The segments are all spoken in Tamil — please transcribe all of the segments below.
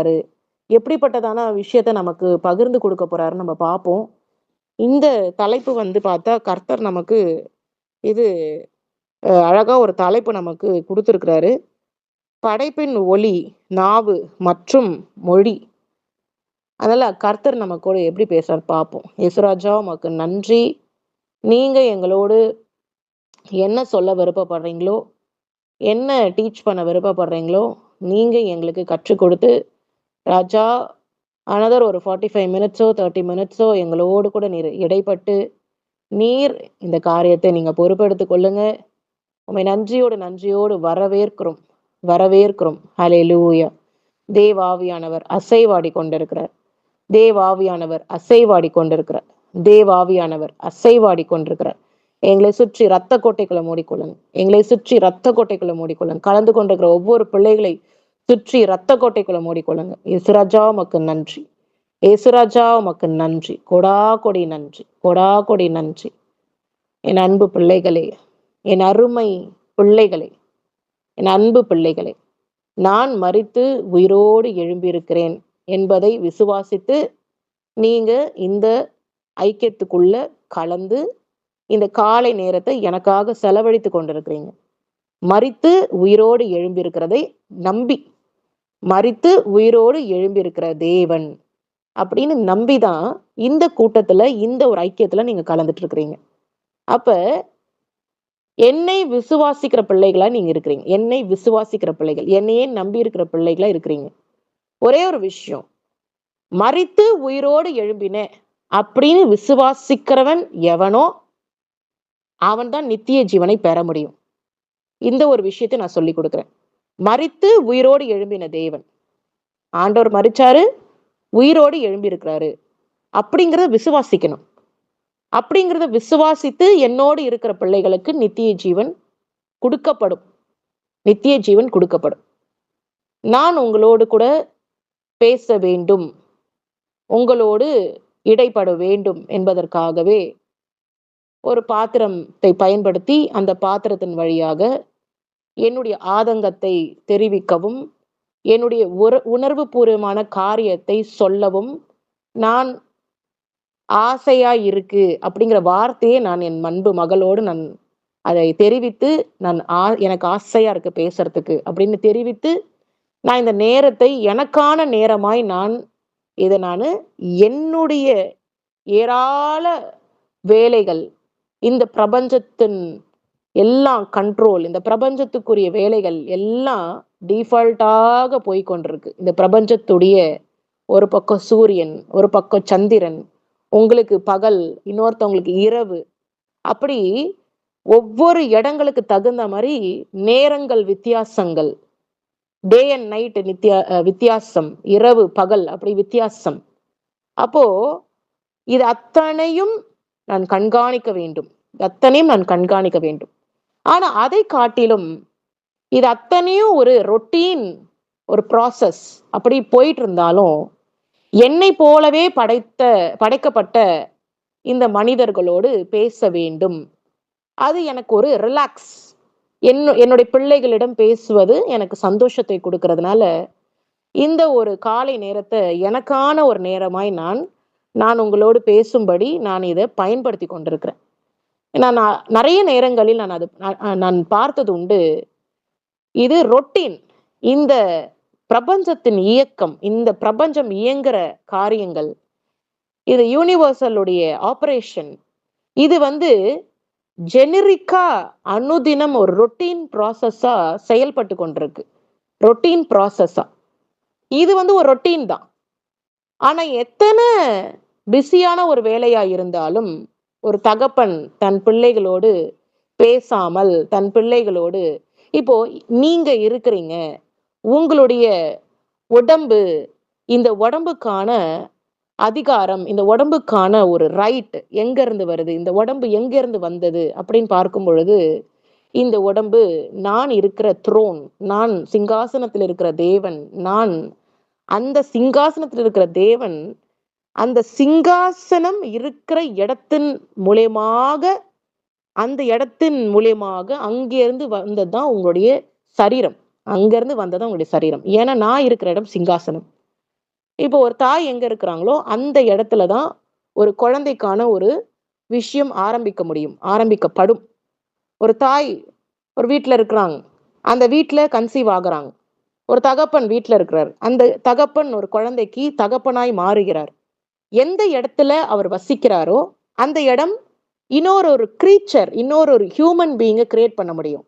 போறாரு, எப்படிப்பட்டதான விஷயத்த நமக்கு பகிர்ந்து கொடுக்க போறாருன்னு நம்ம பார்ப்போம். இந்த தலைப்பு வந்து பார்த்தா, கர்த்தர் நமக்கு இது அழகா ஒரு தலைப்பு நமக்கு குடுத்திருக்கிறாரு. படைப்பின் ஒளி, நாவு மற்றும் மொழி. அதனால கர்த்தர் நம்ம கூட எப்படி பேசுறாரு பார்ப்போம். இயேசுராஜா உமக்கு நன்றி. நீங்க எங்களோடு என்ன சொல்ல விருப்பப்படுறீங்களோ, என்ன டீச் பண்ண விருப்பப்படுறீங்களோ, நீங்க எங்களுக்கு கற்றுக் கொடுத்து, ராஜா அனதர் ஒரு 45 மினிட்ஸோ, 30 மினிட்ஸோ எங்களோடு கூட நீர் இடைப்பட்டு, நீர் இந்த காரியத்தை நீங்க பொறுப்பெடுத்துக் கொள்ளுங்க. உம்மை நன்றியோடு நன்றியோடு வரவேற்கிறோம். வரவேற்கிறோம். ஹல்லேலூயா. தேவாவியானவர் அசைவாடி கொண்டிருக்கிறார். தேவாவியானவர் அசைவாடி கொண்டிருக்கிறார். தேவாவியானவர் அசைவாடி கொண்டிருக்கிறார். எங்களை சுற்றி இரத்த கோட்டைக்குள்ள மூடிக்கொள்ளுங்க. எங்களை சுற்றி இரத்த கோட்டைக்குள்ள மூடிக்கொள்ளுங்க. கலந்து கொண்டிருக்கிற ஒவ்வொரு பிள்ளைகளை சுற்றி இரத்த கோட்டைக்குள்ள மூடிக்கொள்ளுங்க. இயேசுராஜா உமக்கு நன்றி. இயேசுராஜா உமக்கு நன்றி. கொடா கொடி நன்றி. கொடா கொடி நன்றி. என் அன்பு பிள்ளைகளே, என் அருமை பிள்ளைகளே, என் அன்பு பிள்ளைகளே, நான் மரித்து உயிரோடு எழும்பியிருக்கிறேன் என்பதை விசுவாசித்து நீங்க இந்த ஐக்கியத்துக்குள்ள கலந்து இந்த காலை நேரத்தை எனக்காக செலவழித்து கொண்டிருக்கிறீங்க. மரித்து உயிரோடு எழும்பியிருக்கிறதை நம்பி, மரித்து உயிரோடு எழும்பியிருக்கிற தேவன் அப்படின்னு நம்பிதான் இந்த கூட்டத்துல, இந்த ஒரு ஐக்கியத்துல நீங்க கலந்துட்டு இருக்கிறீங்க. அப்ப என்னை விசுவாசிக்கிற பிள்ளைகளா நீங்க இருக்கிறீங்க. என்னை விசுவாசிக்கிற பிள்ளைகள், என்னையே நம்பி இருக்கிற பிள்ளைகளா இருக்கிறீங்க. ஒரே ஒரு விஷயம், மரித்து உயிரோடு எழும்பினேன் அப்படின்னு விசுவாசிக்கிறவன் எவனோ அவன் தான் நித்திய ஜீவனை பெற முடியும். இந்த ஒரு விஷயத்தை நான் சொல்லி கொடுக்கிறேன். மரித்து உயிரோடு எழும்பின தேவன், ஆண்டவர் மரிச்சாரு, உயிரோடு எழும்பி இருக்கிறாரு அப்படிங்கிறத விசுவாசிக்கணும். அப்படிங்கிறத விசுவாசித்து என்னோடு இருக்கிற பிள்ளைகளுக்கு நித்திய ஜீவன் கொடுக்கப்படும். நித்திய ஜீவன் கொடுக்கப்படும். நான் உங்களோடு கூட பேச வேண்டும், உங்களோடு இடைப்பட வேண்டும் என்பதற்காகவே ஒரு பாத்திரத்தை பயன்படுத்தி அந்த பாத்திரத்தின் வழியாக என்னுடைய ஆதங்கத்தை தெரிவிக்கவும், என்னுடைய உணர்வு பூர்வமான காரியத்தை சொல்லவும் நான் ஆசையா இருக்கு அப்படிங்கிற வார்த்தையை நான் என் அன்பு மகளோடு நான் அதை தெரிவித்து, நான் எனக்கு ஆசையா இருக்கு பேசுறதுக்கு அப்படின்னு தெரிவித்து, நான் இந்த நேரத்தை எனக்கான நேரமாய் இதை என்னுடைய ஏராள வேலைகள், இந்த பிரபஞ்சத்தின் எல்லாம் கண்ட்ரோல், இந்த பிரபஞ்சத்துக்குரிய வேலைகள் எல்லாம் டிஃபால்ட்டாக போய்கொண்டிருக்கு. இந்த பிரபஞ்சத்துடைய ஒரு பக்கம் சூரியன், ஒரு பக்கம் சந்திரன், உங்களுக்கு பகல், இன்னொருத்தவங்களுக்கு இரவு, அப்படி ஒவ்வொரு இடங்களுக்கு தகுந்த மாதிரி நேரங்கள் வித்தியாசங்கள், டே அண்ட் நைட் வித்தியாசம், இரவு பகல் அப்படி வித்தியாசம். அப்போ இது அத்தனையும் நான் கண்காணிக்க வேண்டும். அத்தனையும் நான் கண்காணிக்க வேண்டும். ஆனா அதை காட்டிலும் இது அத்தனையும் ஒரு ரொட்டீன், ஒரு ப்ராசஸ் அப்படி போயிட்டு இருந்தாலும், என்னை போலவே படைக்கப்பட்ட இந்த மனிதர்களோடு பேச வேண்டும். அது எனக்கு ஒரு ரிலாக்ஸ். என்னுடைய பிள்ளைகளிடம் பேசுவது எனக்கு சந்தோஷத்தை கொடுக்கறதுனால, இந்த ஒரு காலை நேரத்தை எனக்கான ஒரு நேரமாய் நான் உங்களோடு பேசும்படி நான் இதை பயன்படுத்தி கொண்டிருக்கிறேன். நான் நிறைய நேரங்களில் நான் பார்த்தது உண்டு. இது ரொட்டீன். இந்த பிரபஞ்சத்தின் இயக்கம், இந்த பிரபஞ்சம் இயங்குற காரியங்கள், இது யூனிவர்சலுடைய ஆபரேஷன், இது ஜெனரிக்கா அனுதினம் ஒரு ரொட்டீன் ப்ராசஸா செயல்பட்டு கொண்டிருக்கு. ரொட்டீன் ப்ராசஸா இது ஒரு ரொட்டீன் தான். ஆனா எத்தனை பிஸியான ஒரு வேலையா இருந்தாலும், ஒரு தகப்பன் தன் பிள்ளைகளோடு பேசாமல், தன் பிள்ளைகளோடு, இப்போ நீங்க இருக்கிறீங்க, உங்களுடைய உடம்பு, இந்த உடம்புக்கான அதிகாரம், இந்த உடம்புக்கான ஒரு ரைட் எங்க இருந்து வருது, இந்த உடம்பு எங்க இருந்து வந்தது அப்படின்னு பார்க்கும் பொழுது, இந்த உடம்பு நான் இருக்கிற த்ரோன், நான் சிங்காசனத்தில் இருக்கிற தேவன், நான் அந்த சிங்காசனத்தில் இருக்கிற தேவன், அந்த சிங்காசனம் இருக்கிற இடத்தின் மூலியமாக, அந்த இடத்தின் மூலியமாக அங்கிருந்து வந்ததுதான் உங்களுடைய சரீரம். அங்கிருந்து வந்ததான் உங்களுடைய சரீரம். ஏன்னா நான் இருக்கிற இடம் சிங்காசனம். இப்போ ஒரு தாய் எங்க இருக்கிறாங்களோ, அந்த இடத்துல தான் ஒரு குழந்தைக்கான ஒரு விஷயம் ஆரம்பிக்க முடியும். ஆரம்பிக்கப்படும். ஒரு தாய் ஒரு வீட்ல இருக்கிறாங்க. அந்த வீட்ல கன்சீவ் ஆகுறாங்க. ஒரு தகப்பன் வீட்ல இருக்கிறார். அந்த தகப்பன் ஒரு குழந்தைக்கு தகப்பனாய் மாறுகிறார். எந்த இடத்துல அவர் வசிக்கிறாரோ, அந்த இடம் இன்னொரு ஒரு கிரீச்சர், இன்னொரு ஒரு ஹியூமன் பீயிங்க கிரியேட் பண்ண முடியும்.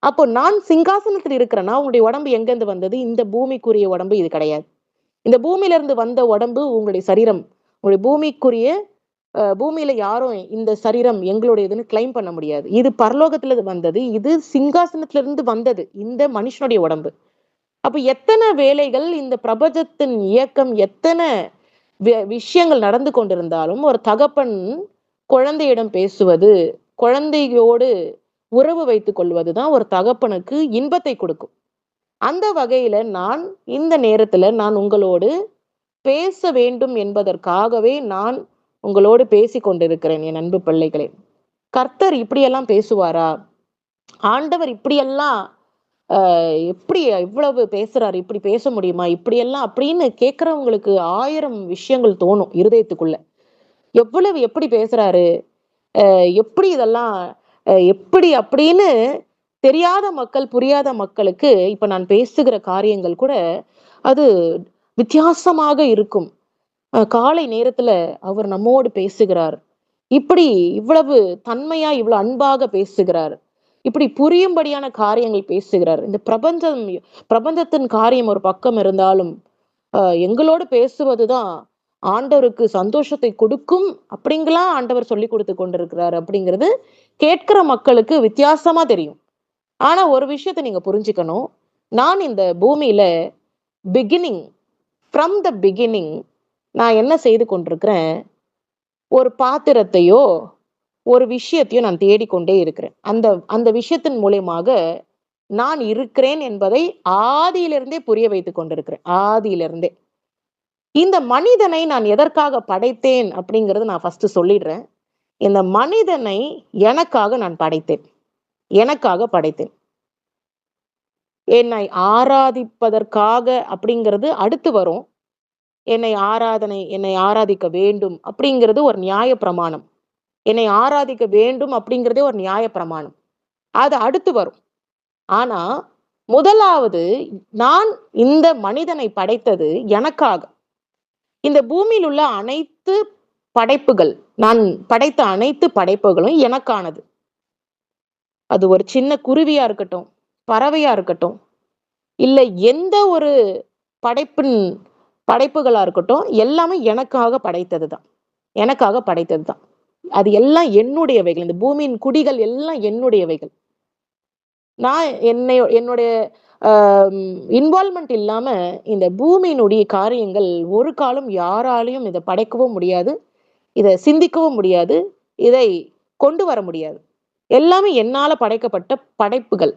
அப்போ நான் சிங்காசனத்தில் இருக்கிறேன்னா, உங்களுடைய உடம்பு எங்கேருந்து வந்தது? இந்த பூமிக்குரிய உடம்பு இது கிடையாது. இந்த பூமியிலிருந்து வந்த உடம்பு உங்களுடைய சரீரம். உங்களுடைய பூமிக்குரிய பூமியில யாரும் இந்த சரீரம் எங்களுடையதுன்னு கிளைம் பண்ண முடியாது. இது பரலோகத்துல வந்தது. இது சிங்காசனத்திலிருந்து வந்தது. இந்த மனுஷனுடைய உடம்பு. அப்ப எத்தன வேலைகள் இந்த பிரபஞ்சத்தின் இயக்கம் எத்தன விஷயங்கள் நடந்து கொண்டிருந்தாலும், ஒரு தகப்பன் குழந்தையிடம் பேசுவது, குழந்தையோடு உறவு வைத்துக் கொள்வது தான் ஒரு தகப்பனுக்கு இன்பத்தை கொடுக்கும். அந்த வகையில நான் இந்த நேரத்துல நான் உங்களோடு பேச வேண்டும் என்பதற்காகவே நான் உங்களோடு பேசிக் கொண்டிருக்கிறேன் என் அன்பு பிள்ளைகளே. கர்த்தர் இப்படியெல்லாம் பேசுவாரா? ஆண்டவர் இப்படியெல்லாம் எப்படி இவ்வளவு பேசுறாரு? இப்படி பேச முடியுமா? இப்படியெல்லாம் அப்படின்னு கேட்கிறவங்களுக்கு 1000 விஷயங்கள் தோணும் இருதயத்துக்குள்ள. எவ்வளவு எப்படி பேசுறாரு? எப்படி இதெல்லாம் எப்படி அப்படின்னு தெரியாத மக்கள், புரியாத மக்களுக்கு இப்ப நான் பேசுகிற காரியங்கள் கூட அது வித்தியாசமாக இருக்கும். காலை நேரத்துல அவர் நம்மோடு பேசுகிறார். இப்படி இவ்வளவு தன்மையா, இவ்வளவு அன்பாக பேசுகிறார். இப்படி புரியும்படியான காரியங்கள் பேசுகிறார். இந்த பிரபஞ்சத்தின் காரியம் ஒரு பக்கம் இருந்தாலும், எங்களோடு பேசுவதுதான் ஆண்டவருக்கு சந்தோஷத்தை கொடுக்கும். அப்படிங்கலாம் ஆண்டவர் சொல்லிக் குடுத்து கொண்டிருக்கிறார் அப்படிங்கிறது கேட்கிற மக்களுக்கு வித்தியாசமா தெரியும். ஆனா ஒரு விஷயத்த நீங்க புரிஞ்சுக்கணும். நான் இந்த பூமியில பிகினிங் ஃப்ரம் த பிகினிங் நான் என்ன செய்து கொண்டிருக்கிறேன், ஒரு பாத்திரத்தையோ, ஒரு விஷயத்தையோ நான் தேடிக்கொண்டே இருக்கிறேன். அந்த அந்த விஷயத்தின் மூலியமாக நான் இருக்கிறேன் என்பதை ஆதியிலிருந்தே புரிய வைத்துக் கொண்டிருக்கிறேன். ஆதியிலிருந்தே. இந்த மனிதனை நான் எதற்காக படைத்தேன் அப்படிங்கிறத நான் ஃபர்ஸ்ட் சொல்லிடுறேன். இந்த மனிதனை எனக்காக நான் படைத்தேன். எனக்காக படைத்தேன். என்னை ஆராதிப்பதற்காக அப்படிங்கிறது அடுத்து வரும். என்னை ஆராதிக்க வேண்டும் அப்படிங்கிறது ஒரு நியாய பிரமாணம். என்னை ஆராதிக்க வேண்டும் அப்படிங்கிறதே ஒரு நியாய பிரமாணம். அது அடுத்து வரும். ஆனா, முதலாவது நான் இந்த மனிதனை படைத்தது எனக்காக. இந்த பூமியில் உள்ள அனைத்து படைப்புகள், நான் படைத்த அனைத்து படைப்புகளும் எனக்கானது. அது ஒரு சின்ன குருவியா இருக்கட்டும், பறவையா இருக்கட்டும், இல்ல எந்த ஒரு படைப்பின் படைப்புகளா இருக்கட்டும், எல்லாமே எனக்காக படைத்தது தான். எனக்காக படைத்தது தான். அது எல்லாம் என்னுடையவைகள். இந்த பூமியின் குடிகள் எல்லாம் என்னுடையவைகள். நான் என்னுடைய அ இன்வால்வ்மென்ட் இல்லாம இந்த பூமியினுடைய காரியங்கள் ஒரு காலம் யாராலயும் இத படைக்கவும் முடியாது. இத சிந்திக்கவும் முடியாது. இதை கொண்டு வர முடியாது. எல்லாமே என்னால படைக்கப்பட்ட படைப்புகள்.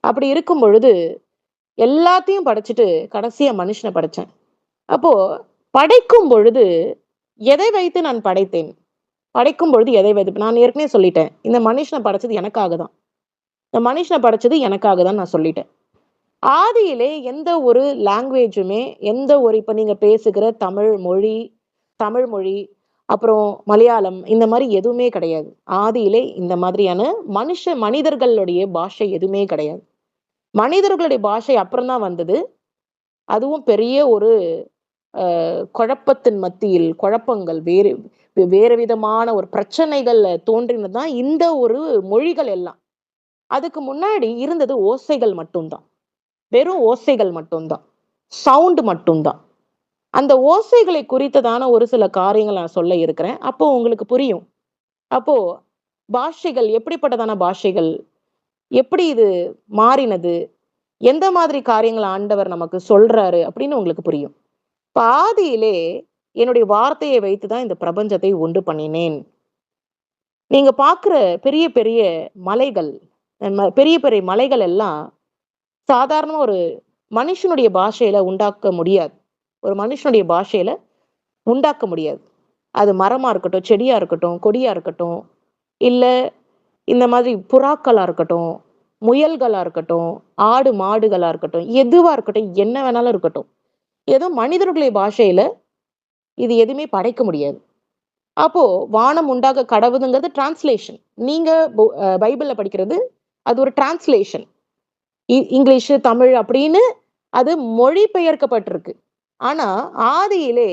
அப்படி இருக்கும் பொழுது, எல்லாத்தையும் படைச்சுட்டு கடைசியா மனுஷன படைச்சேன். அப்போ படைக்கும் பொழுது எதை வைத்து நான் படைத்தேன்? படைக்கும் பொழுது எதை வைத்து நான் ஏற்கனவே சொல்லிட்டேன். இந்த மனுஷன படைச்சது எனக்காக தான். இந்த மனுஷன படைச்சது எனக்காக தான் நான் சொல்லிட்டேன். ஆதியிலே எந்த ஒரு லாங்குவேஜுமே, எந்த ஒரு இப்ப நீங்க பேசுகிற தமிழ் மொழி, அப்புறம் மலையாளம் இந்த மாரி எதுவுமே கிடையாது. ஆதியிலே இந்த மாதிரியான மனிதர்களுடைய பாஷை எதுவுமே கிடையாது. மனிதர்களுடைய பாஷை அப்புறம் தான் வந்தது. அதுவும் பெரிய ஒரு குழப்பத்தின் மத்தியில் குழப்பங்கள் வேறு விதமான ஒரு பிரச்சனைகள் தோன்றினது தான் இந்த ஒரு மொழிகள் எல்லாம். அதுக்கு முன்னாடி இருந்தது ஓசைகள் மட்டும் தான். வெறும் ஓசைகள் மட்டும் தான். சவுண்ட் மட்டும் தான். அந்த ஓசைகளை குறித்ததான ஒரு சில காரியங்கள் நான் சொல்ல இருக்கிறேன். அப்போ உங்களுக்கு புரியும். அப்போ பாஷைகள் எப்படிப்பட்டதான பாஷைகள்? எப்படி இது மாறினது? எந்த மாதிரி காரியங்கள் ஆண்டவர் நமக்கு சொல்றாரு அப்படின்னு உங்களுக்கு புரியும். இப்ப ஆதியிலே என்னுடைய வார்த்தையை வைத்து தான் இந்த பிரபஞ்சத்தை உண்டு பண்ணினேன். நீங்க பார்க்கிற பெரிய பெரிய மலைகள், பெரிய பெரிய மலைகள் எல்லாம் சாதாரணமா ஒரு மனுஷனுடைய பாஷையில உண்டாக்க முடியாது. ஒரு மனுஷனுடைய பாஷையில உண்டாக்க முடியாது. அது மரமா இருக்கட்டும், செடியா இருக்கட்டும், கொடியா இருக்கட்டும், இல்ல இந்த மாதிரி புறாக்களா இருக்கட்டும், முயல்களா இருக்கட்டும், ஆடு, மாடுகளா இருக்கட்டும், எதுவா இருக்கட்டும், என்ன வேணாலும் இருக்கட்டும். ஏதோ மனிதர்களுடைய பாஷையில இது எதுவுமே படைக்க முடியாது. அப்போ வானம் உண்டாக கடவுதுங்கிறது டிரான்ஸ்லேஷன். நீங்க பைபிள்ல படிக்கிறது அது ஒரு டிரான்ஸ்லேஷன். இங்கிலீஷ், தமிழ் அப்படின்னு அது மொழிபெயர்க்கப்பட்டிருக்கு. ஆனா, ஆதியிலே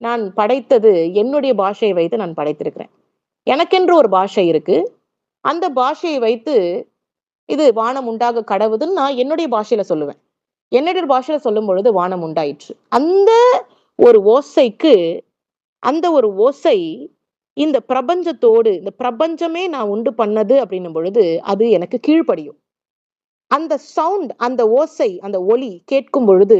நான் படைத்தது என்னுடைய பாஷையை வைத்து நான் படைத்திருக்கிறேன். எனக்கென்று ஒரு பாஷை இருக்கு. அந்த பாஷையை வைத்து இது வானம் உண்டாக கடவுதுன்னு நான் என்னுடைய பாஷையில சொல்லுவேன். என்னுடைய பாஷையில சொல்லும் பொழுது வானம் உண்டாயிற்று. ஒரு ஓசைக்கு அந்த ஒரு ஓசை இந்த பிரபஞ்சத்தோடு இந்த பிரபஞ்சமே நான் உண்டு பண்ணது அப்படின்னும் பொழுது அது எனக்கு கீழ்ப்படியும். அந்த சவுண்ட், அந்த ஓசை, அந்த ஒலி கேட்கும் பொழுது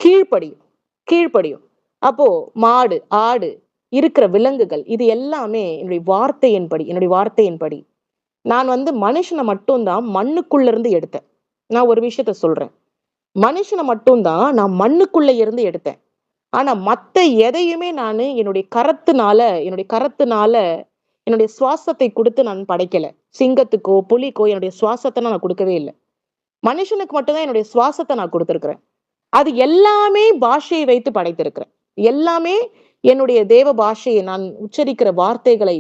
கீழ்ப்படியும் கீழ்ப்படியும். அப்போ மாடு, ஆடு, இருக்கிற விலங்குகள் இது எல்லாமே என்னுடைய வார்த்தையின்படி நான் மனுஷனை மட்டும்தான் மண்ணுக்குள்ள இருந்து எடுத்தேன். நான் ஒரு விஷயத்த சொல்றேன். மனுஷனை மட்டும்தான் நான் மண்ணுக்குள்ள இருந்து எடுத்தேன். ஆனா மத்த எதையுமே நானு என்னுடைய கரத்துனால என்னுடைய சுவாசத்தை கொடுத்து நான் படைக்கல. சிங்கத்துக்கோ புலிக்கோ என்னுடைய சுவாசத்தை நான் கொடுக்கவே இல்லை. மனுஷனுக்கு மட்டும்தான் என்னுடைய சுவாசத்தை நான் கொடுத்திருக்கிறேன். அது எல்லாமே பாஷையை வைத்து படைத்திருக்கிறேன். எல்லாமே என்னுடைய தேவ பாஷையை நான் உச்சரிக்கிற வார்த்தைகளை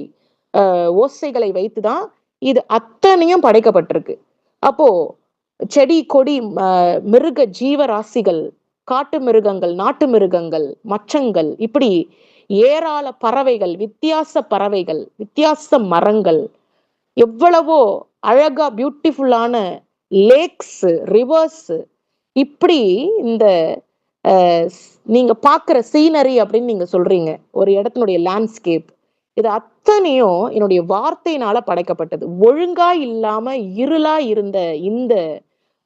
ஓசைகளை வைத்துதான் இது அத்தனையும் படைக்கப்பட்டிருக்கு. அப்போ செடி கொடி மிருக ஜீவராசிகள், காட்டு மிருகங்கள், நாட்டு மிருகங்கள், மச்சங்கள், இப்படி ஏராள பறவைகள், வித்தியாச மரங்கள், எவ்வளவோ அழகா பியூட்டிஃபுல்லான லேக்ஸ், ரிவர்ஸ், இப்படி இந்த நீங்க பாக்குற சீனரி அப்படின்னு நீங்க சொல்றீங்க, ஒரு இடத்தினுடைய லேண்ட்ஸ்கேப், இது அத்தனையும் என்னுடைய வார்த்தையினால படைக்கப்பட்டது. ஒழுங்கா இல்லாம இருளா இருந்த இந்த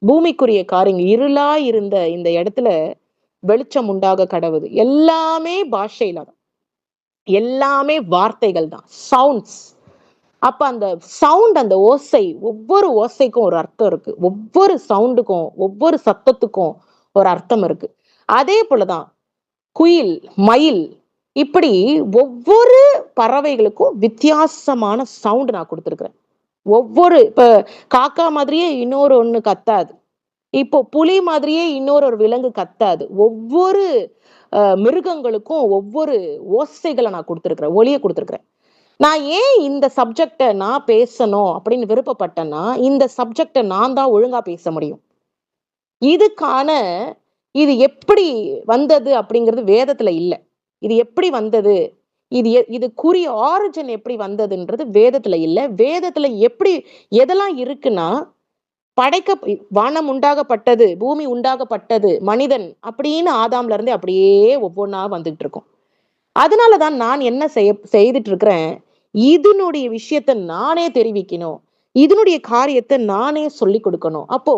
பூமிக்குரிய காரியங்கள், இருளா இருந்த இந்த இடத்துல வெளிச்சம் உண்டாக கடவுது. எல்லாமே பாஷையில தான், எல்லாமே வார்த்தைகள் தான், சவுண்ட்ஸ். அப்ப அந்த சவுண்ட், அந்த ஓசை, ஒவ்வொரு ஓசைக்கும் ஒரு அர்த்தம் இருக்கு. ஒவ்வொரு சவுண்டுக்கும், ஒவ்வொரு சத்தத்துக்கும் ஒரு அர்த்தம் இருக்கு. அதே போலதான் குயில், மயில், இப்படி ஒவ்வொரு பறவைகளுக்கும் வித்தியாசமான சவுண்ட் நான் கொடுத்துருக்கிறேன். இப்ப காக்கா மாதிரியே இன்னொரு ஒண்ணு கத்தாது. இப்போ புலி மாதிரியே இன்னொரு விலங்கு கத்தாது. ஒவ்வொரு மிருகங்களுக்கும் ஒவ்வொரு ஓசைகளை நான் கொடுத்துருக்கிறேன், ஒலியை கொடுத்துருக்கிறேன். நான் ஏன் இந்த சப்ஜெக்டை நான் பேசணும் அப்படின்னு விருப்பப்பட்டேன்னா, இந்த சப்ஜெக்டை நான் தான் ஒழுங்கா பேச முடியும். இது எப்படி வந்தது அப்படிங்கிறது வேதத்துல இல்லை. இது எப்படி வந்தது, இதுக்குரிய ஆரிஜின் எப்படி வந்ததுன்றது வேதத்துல இல்லை. வேதத்துல எதெல்லாம் இருக்குன்னா, வானம் உண்டாகப்பட்டது, பூமி உண்டாகப்பட்டது, மனிதன் அப்படின்னு ஆதாம்ல இருந்து அப்படியே ஒவ்வொன்றா வந்துட்டு இருக்கும். அதனாலதான் நான் என்ன செய்துட்டு இருக்கிறேன், இதனுடைய விஷயத்த நானே தெரிவிக்கணும், இதனுடைய காரியத்தை நானே சொல்லி கொடுக்கணும். அப்போ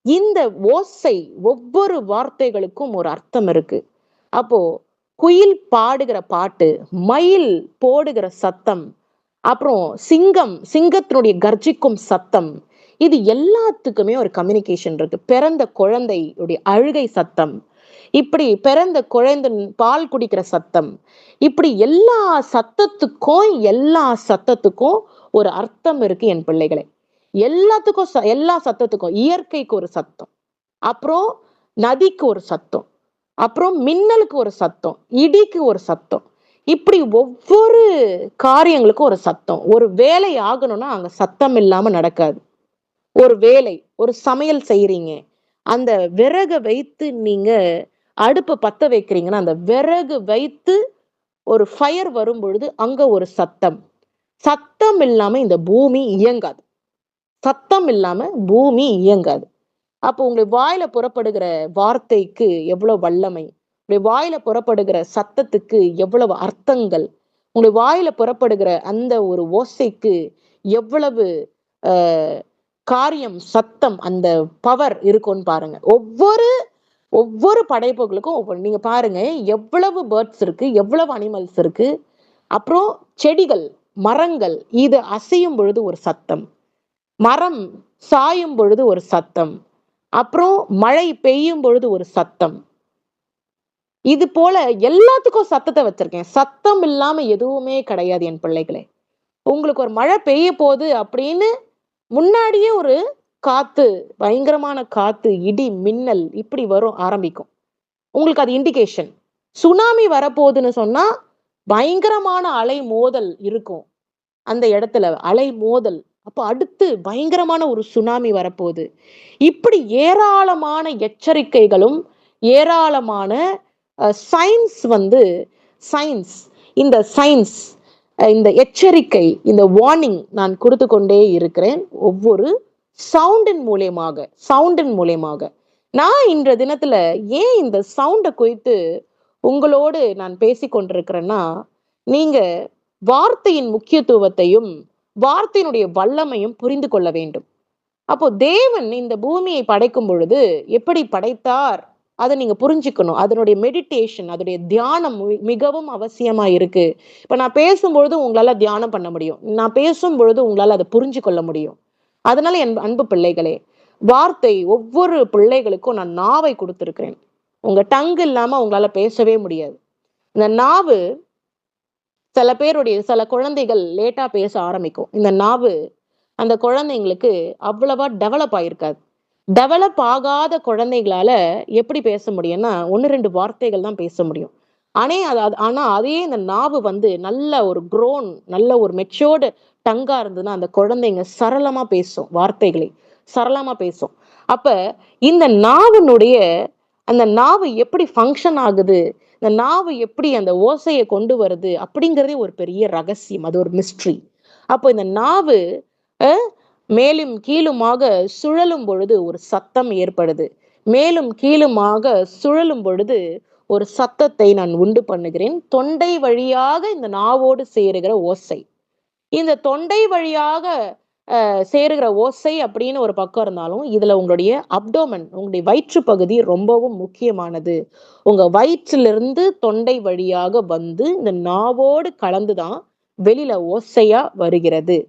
இந்த ஓசை, ஒவ்வொரு வார்த்தைகளுக்கும் ஒரு அர்த்தம் இருக்கு. அப்போ குயில் பாடுகிற பாட்டு, மயில் போடுகிற சத்தம், அப்புறம் சிங்கத்தினுடைய கர்ஜிக்கும் சத்தம், இது எல்லாத்துக்குமே ஒரு கம்யூனிகேஷன் இருக்கு. பிறந்த குழந்தையுடைய அழுகை சத்தம், இப்படி பிறந்த குழந்தை பால் குடிக்கிற சத்தம், இப்படி எல்லா சத்தத்துக்கும் ஒரு அர்த்தம் இருக்கு என் பிள்ளைகளை. எல்லா சத்தத்துக்கும், இயற்கைக்கு ஒரு சத்தம், அப்புறம் நதிக்கு ஒரு சத்தம், அப்புறம் மின்னலுக்கு ஒரு சத்தம், இடிக்கு ஒரு சத்தம், இப்படி ஒவ்வொரு காரியங்களுக்கும் ஒரு சத்தம். ஒரு வேலை ஆகணும்னா அங்க சத்தம் இல்லாம நடக்காது. ஒரு வேலை, ஒரு சமையல் செய்யறீங்க, அந்த விறகு வைத்து நீங்க அடுப்பு பத்த வைக்கிறீங்கன்னா, அந்த விறகு வைத்து ஒரு ஃபயர் வரும் பொழுது அங்க ஒரு சத்தம். சத்தம் இல்லாம இந்த பூமி இயங்காது. அப்போ உங்க வாயில புறப்படுகிற வார்த்தைக்கு எவ்வளவு வல்லமை, உங்களுடைய வாயில புறப்படுகிற சத்தத்துக்கு எவ்வளவு அர்த்தங்கள், உங்களுடைய வாயில புறப்படுகிற அந்த ஒரு ஓசைக்கு எவ்வளவு காரியம், சத்தம், அந்த பவர் இருக்கும்னு பாருங்க. ஒவ்வொரு படைப்புகளுக்கும் நீங்க பாருங்க, எவ்வளவு பேர்ட்ஸ் இருக்கு, எவ்வளவு அனிமல்ஸ் இருக்கு. அப்புறம் செடிகள், மரங்கள், இது அசையும் பொழுது ஒரு சத்தம், மரம் சாயும் பொழுது ஒரு சத்தம், அப்புறம் மழை பெய்யும் பொழுது ஒரு சத்தம். இது போல எல்லாத்துக்கும் சத்தத்தை வச்சிருக்கேன். சத்தம் இல்லாம எதுவுமே கிடையாது என் பிள்ளைகளே. உங்களுக்கு ஒரு மழை பெய்ய போகுது அப்படின்னு முன்னாடியே ஒரு காத்து, பயங்கரமான காத்து, இடி, மின்னல் இப்படி ஆரம்பிக்கும். உங்களுக்கு அது இண்டிகேஷன். சுனாமி வரப்போகுதுன்னு சொன்னா பயங்கரமான அலை மோதல் இருக்கும். அந்த இடத்துல அலை மோதல். அப்ப அடுத்து பயங்கரமான ஒரு சுனாமி வரப்போகுது. இப்படி ஏராளமான எச்சரிக்கைகளும், ஏராளமான சயின்ஸ் வந்து சயின்ஸ் இந்த சயின்ஸ் இந்த எச்சரிக்கை, இந்த வார்னிங் நான் கொடுத்து கொண்டே இருக்கிறேன். ஒவ்வொரு சவுண்டின் மூலியமாக. நான் இன்ற தினத்துல ஏன் இந்த சவுண்டை குறித்து உங்களோடு நான் பேசிக் கொண்டிருக்கிறேன்னா, நீங்க வார்த்தையின் முக்கியத்துவத்தையும் வார்த்தையினுடைய வல்லமையும் புரிந்து கொள்ள வேண்டும். அப்போ தேவன் இந்த பூமியை படைக்கும் பொழுது எப்படி படைத்தார் அதை நீங்க புரிஞ்சுக்கணும். அதனுடைய மெடிடேஷன், அதனுடைய தியானம் மிகவும் அவசியமா இருக்கு. இப்ப நான் பேசும்பொழுது உங்களால தியானம் பண்ண முடியும். நான் பேசும் பொழுது உங்களால அதை புரிஞ்சு கொள்ள முடியும். அதனால என் அன்பு பிள்ளைகளே, வார்த்தை ஒவ்வொரு பிள்ளைகளுக்கும் நான் நாவை கொடுத்திருக்கிறேன். உங்க டங்கு இல்லாம உங்களால பேசவே முடியாது. இந்த நாவு சில குழந்தைகள் லேட்டா பேச ஆரம்பிக்கும். இந்த நாவு அந்த குழந்தைங்களுக்கு அவ்வளவா டெவலப் ஆயிருக்காது. டெவலப் ஆகாத குழந்தைகளால எப்படி பேச முடியும்னா 1-2 வார்த்தைகள் தான் பேச முடியும். ஆனா அதே இந்த நாவு வந்து நல்ல ஒரு க்ரோன், நல்ல ஒரு மெச்சோர்டு டங்கா இருந்ததுன்னா அந்த குழந்தைங்க சரளமா பேசும், வார்த்தைகளை சரளமா பேசும். அப்ப இந்த அந்த நாவு எப்படி ஃபங்க்ஷன் ஆகுது, இந்த நாவு எப்படி அந்த ஓசையை கொண்டு வருது அப்படிங்கிறதே ஒரு பெரிய ரகசியம். அது ஒரு மிஸ்ட்ரி. அப்போ இந்த நாவு மேலும் கீழுமாக சுழலும் பொழுது ஒரு சத்தம் ஏற்படுது. மேலும் கீழுமாக சுழலும் பொழுது ஒரு சத்தத்தை நான் உண்டு பண்ணுகிறேன். தொண்டை வழியாக இந்த நாவோடு சேருகிற ஓசை. இந்த தொண்டை வழியாக சேருகிற ஓசை அப்படின்னு ஒரு பக்கம் இருந்தாலும், இதுல உங்களுடைய அப்டோமன், உங்களுடைய வயிற்று பகுதி ரொம்பவும் முக்கியமானது. உங்க வயிற்றிலிருந்து தொண்டை வழியாக வந்து இந்த நாவோடு கலந்துதான் வெளியில ஓசையா வருகிறது.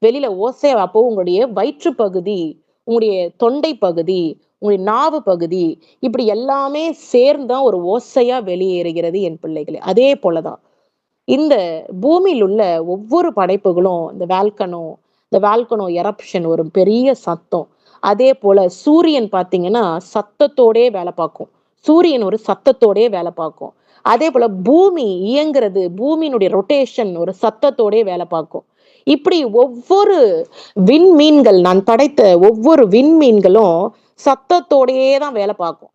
வெளியில ஓசை. அப்போ உங்களுடைய வயிற்று பகுதி, உங்களுடைய தொண்டை பகுதி, உங்களுடைய நாவு பகுதி, இப்படி எல்லாமே சேர்ந்துதான் ஒரு ஓசையா வெளியேறுகிறது என் பிள்ளைகளே. அதே போலதான் இந்த பூமியில் உள்ள ஒவ்வொரு படைப்புகளும் இந்த வால்கனோ எரப்ஷன் ஒரு பெரிய சத்தம். அதே போல சூரியன் பார்த்தீங்கன்னா சத்தத்தோடே வேலை பார்க்கும். சூரியன் ஒரு சத்தத்தோடே வேலை பார்க்கும். அதே போல பூமி இயங்குறது, பூமியினுடைய ரொட்டேஷன் ஒரு சத்தத்தோடே வேலை பார்க்கும். இப்படி ஒவ்வொரு விண்மீன்கள், நான் படைத்த ஒவ்வொரு விண்மீன்களும் சத்தத்தோடையே தான் வேலை பார்க்கும்.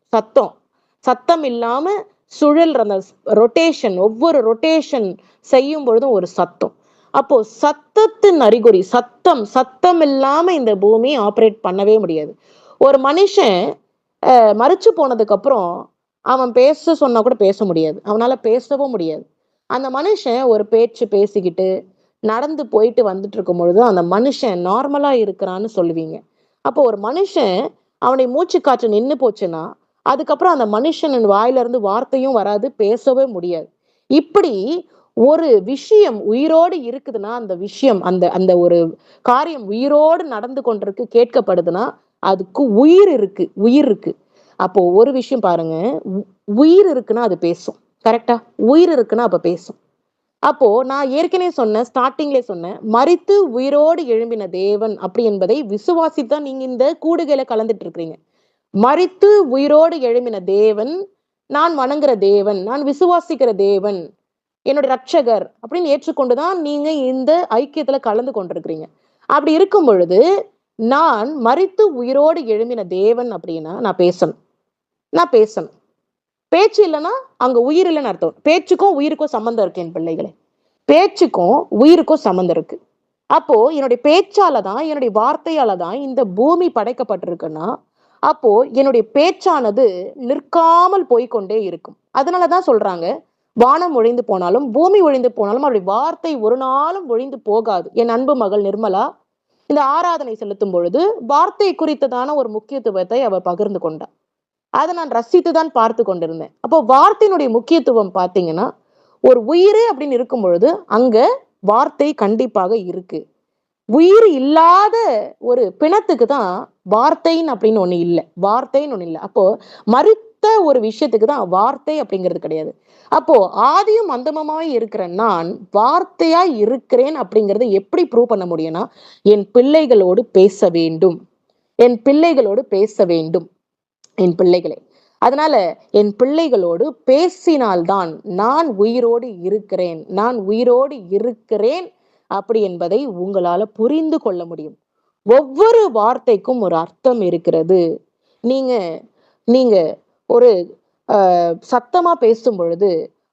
சத்தம் இல்லாம சுழல் அந்த ரொட்டேஷன், ஒவ்வொரு ரொட்டேஷன் செய்யும் பொழுதும் ஒரு சத்தம். அப்போ சத்தத்தின் அறிகுறி, சத்தம் இல்லாம இந்த பூமி ஆப்ரேட் பண்ணவே முடியாது. ஒரு மனுஷன் மரிச்சு போனதுக்கு அப்புறம் அவன் பேச சொன்னா கூட பேச முடியாது. அவனால பேசவும் முடியாது. அந்த மனுஷன் ஒரு பேச்சு பேசிக்கிட்டு நடந்து போயிட்டு வந்துட்டு இருக்கும் பொழுது அந்த மனுஷன் நார்மலா இருக்கிறான்னு சொல்லுவீங்க. அப்போ ஒரு மனுஷன் அவனுடைய மூச்சு காற்று நின்னு போச்சுன்னா அதுக்கப்புறம் அந்த மனுஷனின் வாயில இருந்து வார்த்தையும் வராது, பேசவே முடியாது. இப்படி ஒரு விஷயம் உயிரோடு இருக்குதுன்னா அந்த விஷயம், அந்த அந்த ஒரு காரியம் உயிரோடு நடந்து கொண்டிருக்கு, கேட்கப்படுதுன்னா அதுக்கு உயிர் இருக்கு. அப்போ ஒரு விஷயம் பாருங்க, உயிர் இருக்குன்னா அது பேசும். கரெக்டா? உயிர் இருக்குன்னா அப்ப பேசும். அப்போ நான் ஏற்கனவே ஸ்டார்டிங்லேயே சொன்னேன், மரித்து உயிரோடு எழும்பின தேவன் அப்படி என்பதை விசுவாசித்தான் நீங்க இந்த கூடுகையில கலந்துட்டு இருக்கிறீங்க. மரித்து உயிரோடு எழும்பின தேவன், நான் வணங்குற தேவன், நான் விசுவாசிக்கிற தேவன், என்னோட ரட்சகர் அப்படின்னு ஏற்றுக்கொண்டுதான் நீங்க இந்த ஐக்கியத்துல கலந்து கொண்டிருக்கிறீங்க. அப்படி இருக்கும் பொழுது நான் மரித்து உயிரோடு எழும்பின தேவன் அப்படின்னா நான் பேசணும். பேச்சு இல்லைன்னா அங்க உயிர் இல்லைன்னு அர்த்தம். பேச்சுக்கும் உயிருக்கும் சம்பந்தம் இருக்கு என் பிள்ளைகளே. பேச்சுக்கும் உயிருக்கும் சம்பந்தம் இருக்கு. அப்போ என்னுடைய பேச்சால தான், என்னுடைய வார்த்தையால தான் இந்த பூமி படைக்கப்பட்டிருக்குன்னா அப்போ என்னுடைய பேச்சானது நிற்காமல் போய்கொண்டே இருக்கும். அதனாலதான் சொல்றாங்க, வானம் ஒழிந்து போனாலும் பூமி ஒழிந்து போனாலும் அவருடைய வார்த்தை ஒரு நாளும் ஒழிந்து போகாது. என் அன்பு மகள் நிர்மலா இந்த ஆராதனை செலுத்தும் பொழுது வார்த்தை குறித்ததான ஒரு முக்கியத்துவத்தை அவ பகிர்ந்து கொண்டார். அதை நான் ரசித்துதான் பார்த்து கொண்டிருந்தேன். அப்போ வார்த்தையினுடைய முக்கியத்துவம் பார்த்தீங்கன்னா, ஒரு உயிர் அப்படின்னு இருக்கும் பொழுது அங்க வார்த்தை கண்டிப்பாக இருக்கு. உயிர் இல்லாத ஒரு பிணத்துக்கு தான் வார்த்தைன்னு அப்படின்னு ஒண்ணு இல்லை. அப்போ மரித்த ஒரு விஷயத்துக்கு தான் வார்த்தை அப்படிங்கிறது கிடையாது. அப்போ ஆதியும் அந்தமமாய் இருக்கிற நான் வார்த்தையா இருக்கிறேன் அப்படிங்கறத எப்படி ப்ரூவ் பண்ண முடியும்னா, என் பிள்ளைகளோடு பேச வேண்டும். என் பிள்ளைகளே, அதனால என் பிள்ளைகளோடு பேசினால்தான் நான் உயிரோடு இருக்கிறேன், நான் உயிரோடு இருக்கிறேன் அப்படி என்பதை உங்களால புரிந்து கொள்ள முடியும். ஒவ்வொரு வார்த்தைக்கும் ஒரு அர்த்தம் இருக்கிறது. நீங்க நீங்க ஒரு சத்தமா பேசும் பொழுது,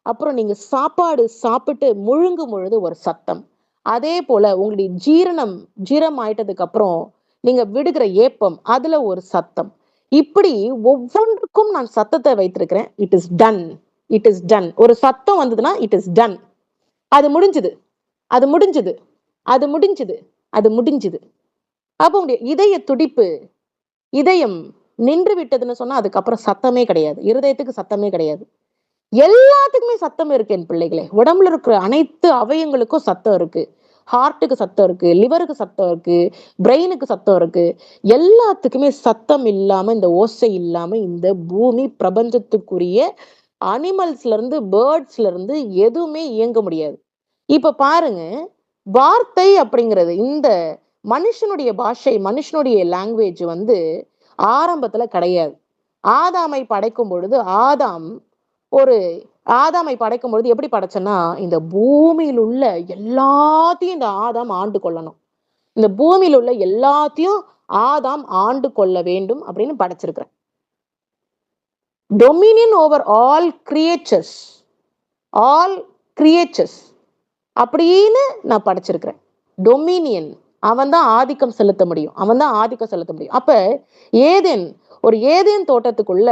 அப்புறம் நீங்க சாப்பாடு சாப்பிட்டு முழுங்கும் பொழுது ஒரு சத்தம். அதே போல உங்களுடைய ஜீரம் ஆயிட்டதுக்கு அப்புறம் நீங்க விடுகிற ஏப்பம், அதுல ஒரு சத்தம். இப்படி ஒவ்வொன்றுக்கும் நான் சத்தத்தை வைத்திருக்கிறேன். It is done, it is done. ஒரு சத்தம் வந்ததுன்னா இட் இஸ் டன். அது முடிஞ்சது, அது முடிஞ்சது, அது முடிஞ்சது, அது முடிஞ்சது. அப்போ உங்களுடைய இதய துடிப்பு, இதயம் நின்று விட்டதுன்னு சொன்னா அதுக்கப்புறம் சத்தமே கிடையாது. இருதயத்துக்கு சத்தமே கிடையாது. எல்லாத்துக்குமே சத்தம் இருக்கு என் பிள்ளைகளே. உடம்புல இருக்கிற அனைத்து அவயங்களுக்கும் சத்தம் இருக்கு. ஹார்ட்டுக்கு சத்தம் இருக்கு, லிவருக்கு சத்தம் இருக்கு, பிரெயினுக்கு சத்தம் இருக்கு. எல்லாத்துக்குமே சத்தம் இல்லாம, இந்த ஓசை இல்லாம இந்த பூமி பிரபஞ்சத்துக்குரிய அனிமல்ஸ்ல இருந்து, பேர்ட்ஸ்ல இருந்து எதுவுமே இயங்க முடியாது. இப்ப பாருங்க, வார்த்தை அப்படிங்கிறது இந்த மனுஷனுடைய பாஷை, மனுஷனுடைய லாங்குவேஜ் வந்து ஆரம்பத்துல கிடையாது. ஆதாமை படைக்கும் பொழுது ஒரு ஆதாமை படைக்கும் பொழுது எப்படி படைச்சேன்னா, இந்த பூமியில் உள்ள எல்லாத்தையும் இந்த ஆதாம் ஆண்டு கொள்ளணும். இந்த பூமியில் உள்ள எல்லாத்தையும் ஆதாம் ஆண்டு கொள்ள வேண்டும் அப்படின்னு படைச்சிருக்கிறேன். Dominion over all creatures, all creatures அப்படின்னு நான் படைச்சிருக்கிறேன். டொமினியன், அவன் தான் ஆதிக்கம் செலுத்த முடியும், அவன் தான் ஆதிக்கம் செலுத்த முடியும். அப்ப ஏதேன் தோட்டத்துக்குள்ள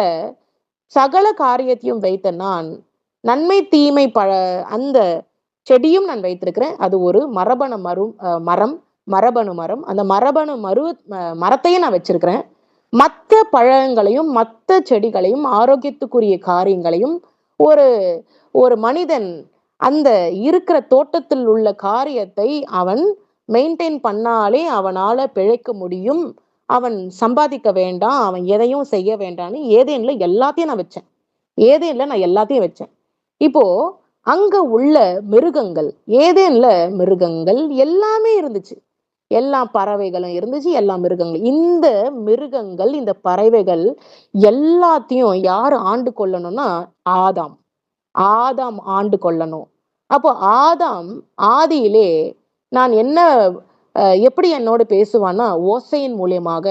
சகல காரியத்தையும் வைத்த நான் நன்மை தீமை அந்த செடியும் நான் வைத்திருக்கிறேன். அது ஒரு மரபணு மரம். அந்த மரத்தையும் நான் வச்சிருக்கிறேன். மற்ற பழங்களையும் மற்ற செடிகளையும் ஆரோக்கியத்துக்குரிய காரியங்களையும் ஒரு ஒரு மனிதன் அந்த இருக்கிற தோட்டத்தில் உள்ள காரியத்தை அவன் மெயின்டைன் பண்ணாலே அவனால பிழைக்க முடியும். அவன் சம்பாதிக்க வேண்டாம், அவன் எதையும் செய்ய வேண்டாம்னு ஏதேன்ல எல்லாத்தையும் நான் வச்சேன். நான் எல்லாத்தையும் வச்சேன். இப்போ அங்க உள்ள மிருகங்கள், ஏதேன்ல மிருகங்கள் எல்லாமே இருந்துச்சு. எல்லா பறவைகளும் இருந்துச்சு, எல்லா மிருகங்கள். இந்த மிருகங்கள், இந்த பறவைகள் எல்லாத்தையும் யாரு ஆண்டு கொள்ளணும்னா ஆதாம் ஆண்டு கொள்ளணும். அப்போ ஆதாம் ஆதியிலே நான் என்ன எப்படி என்னோடு பேசுவான்னா ஓசையின் மூலியமாக.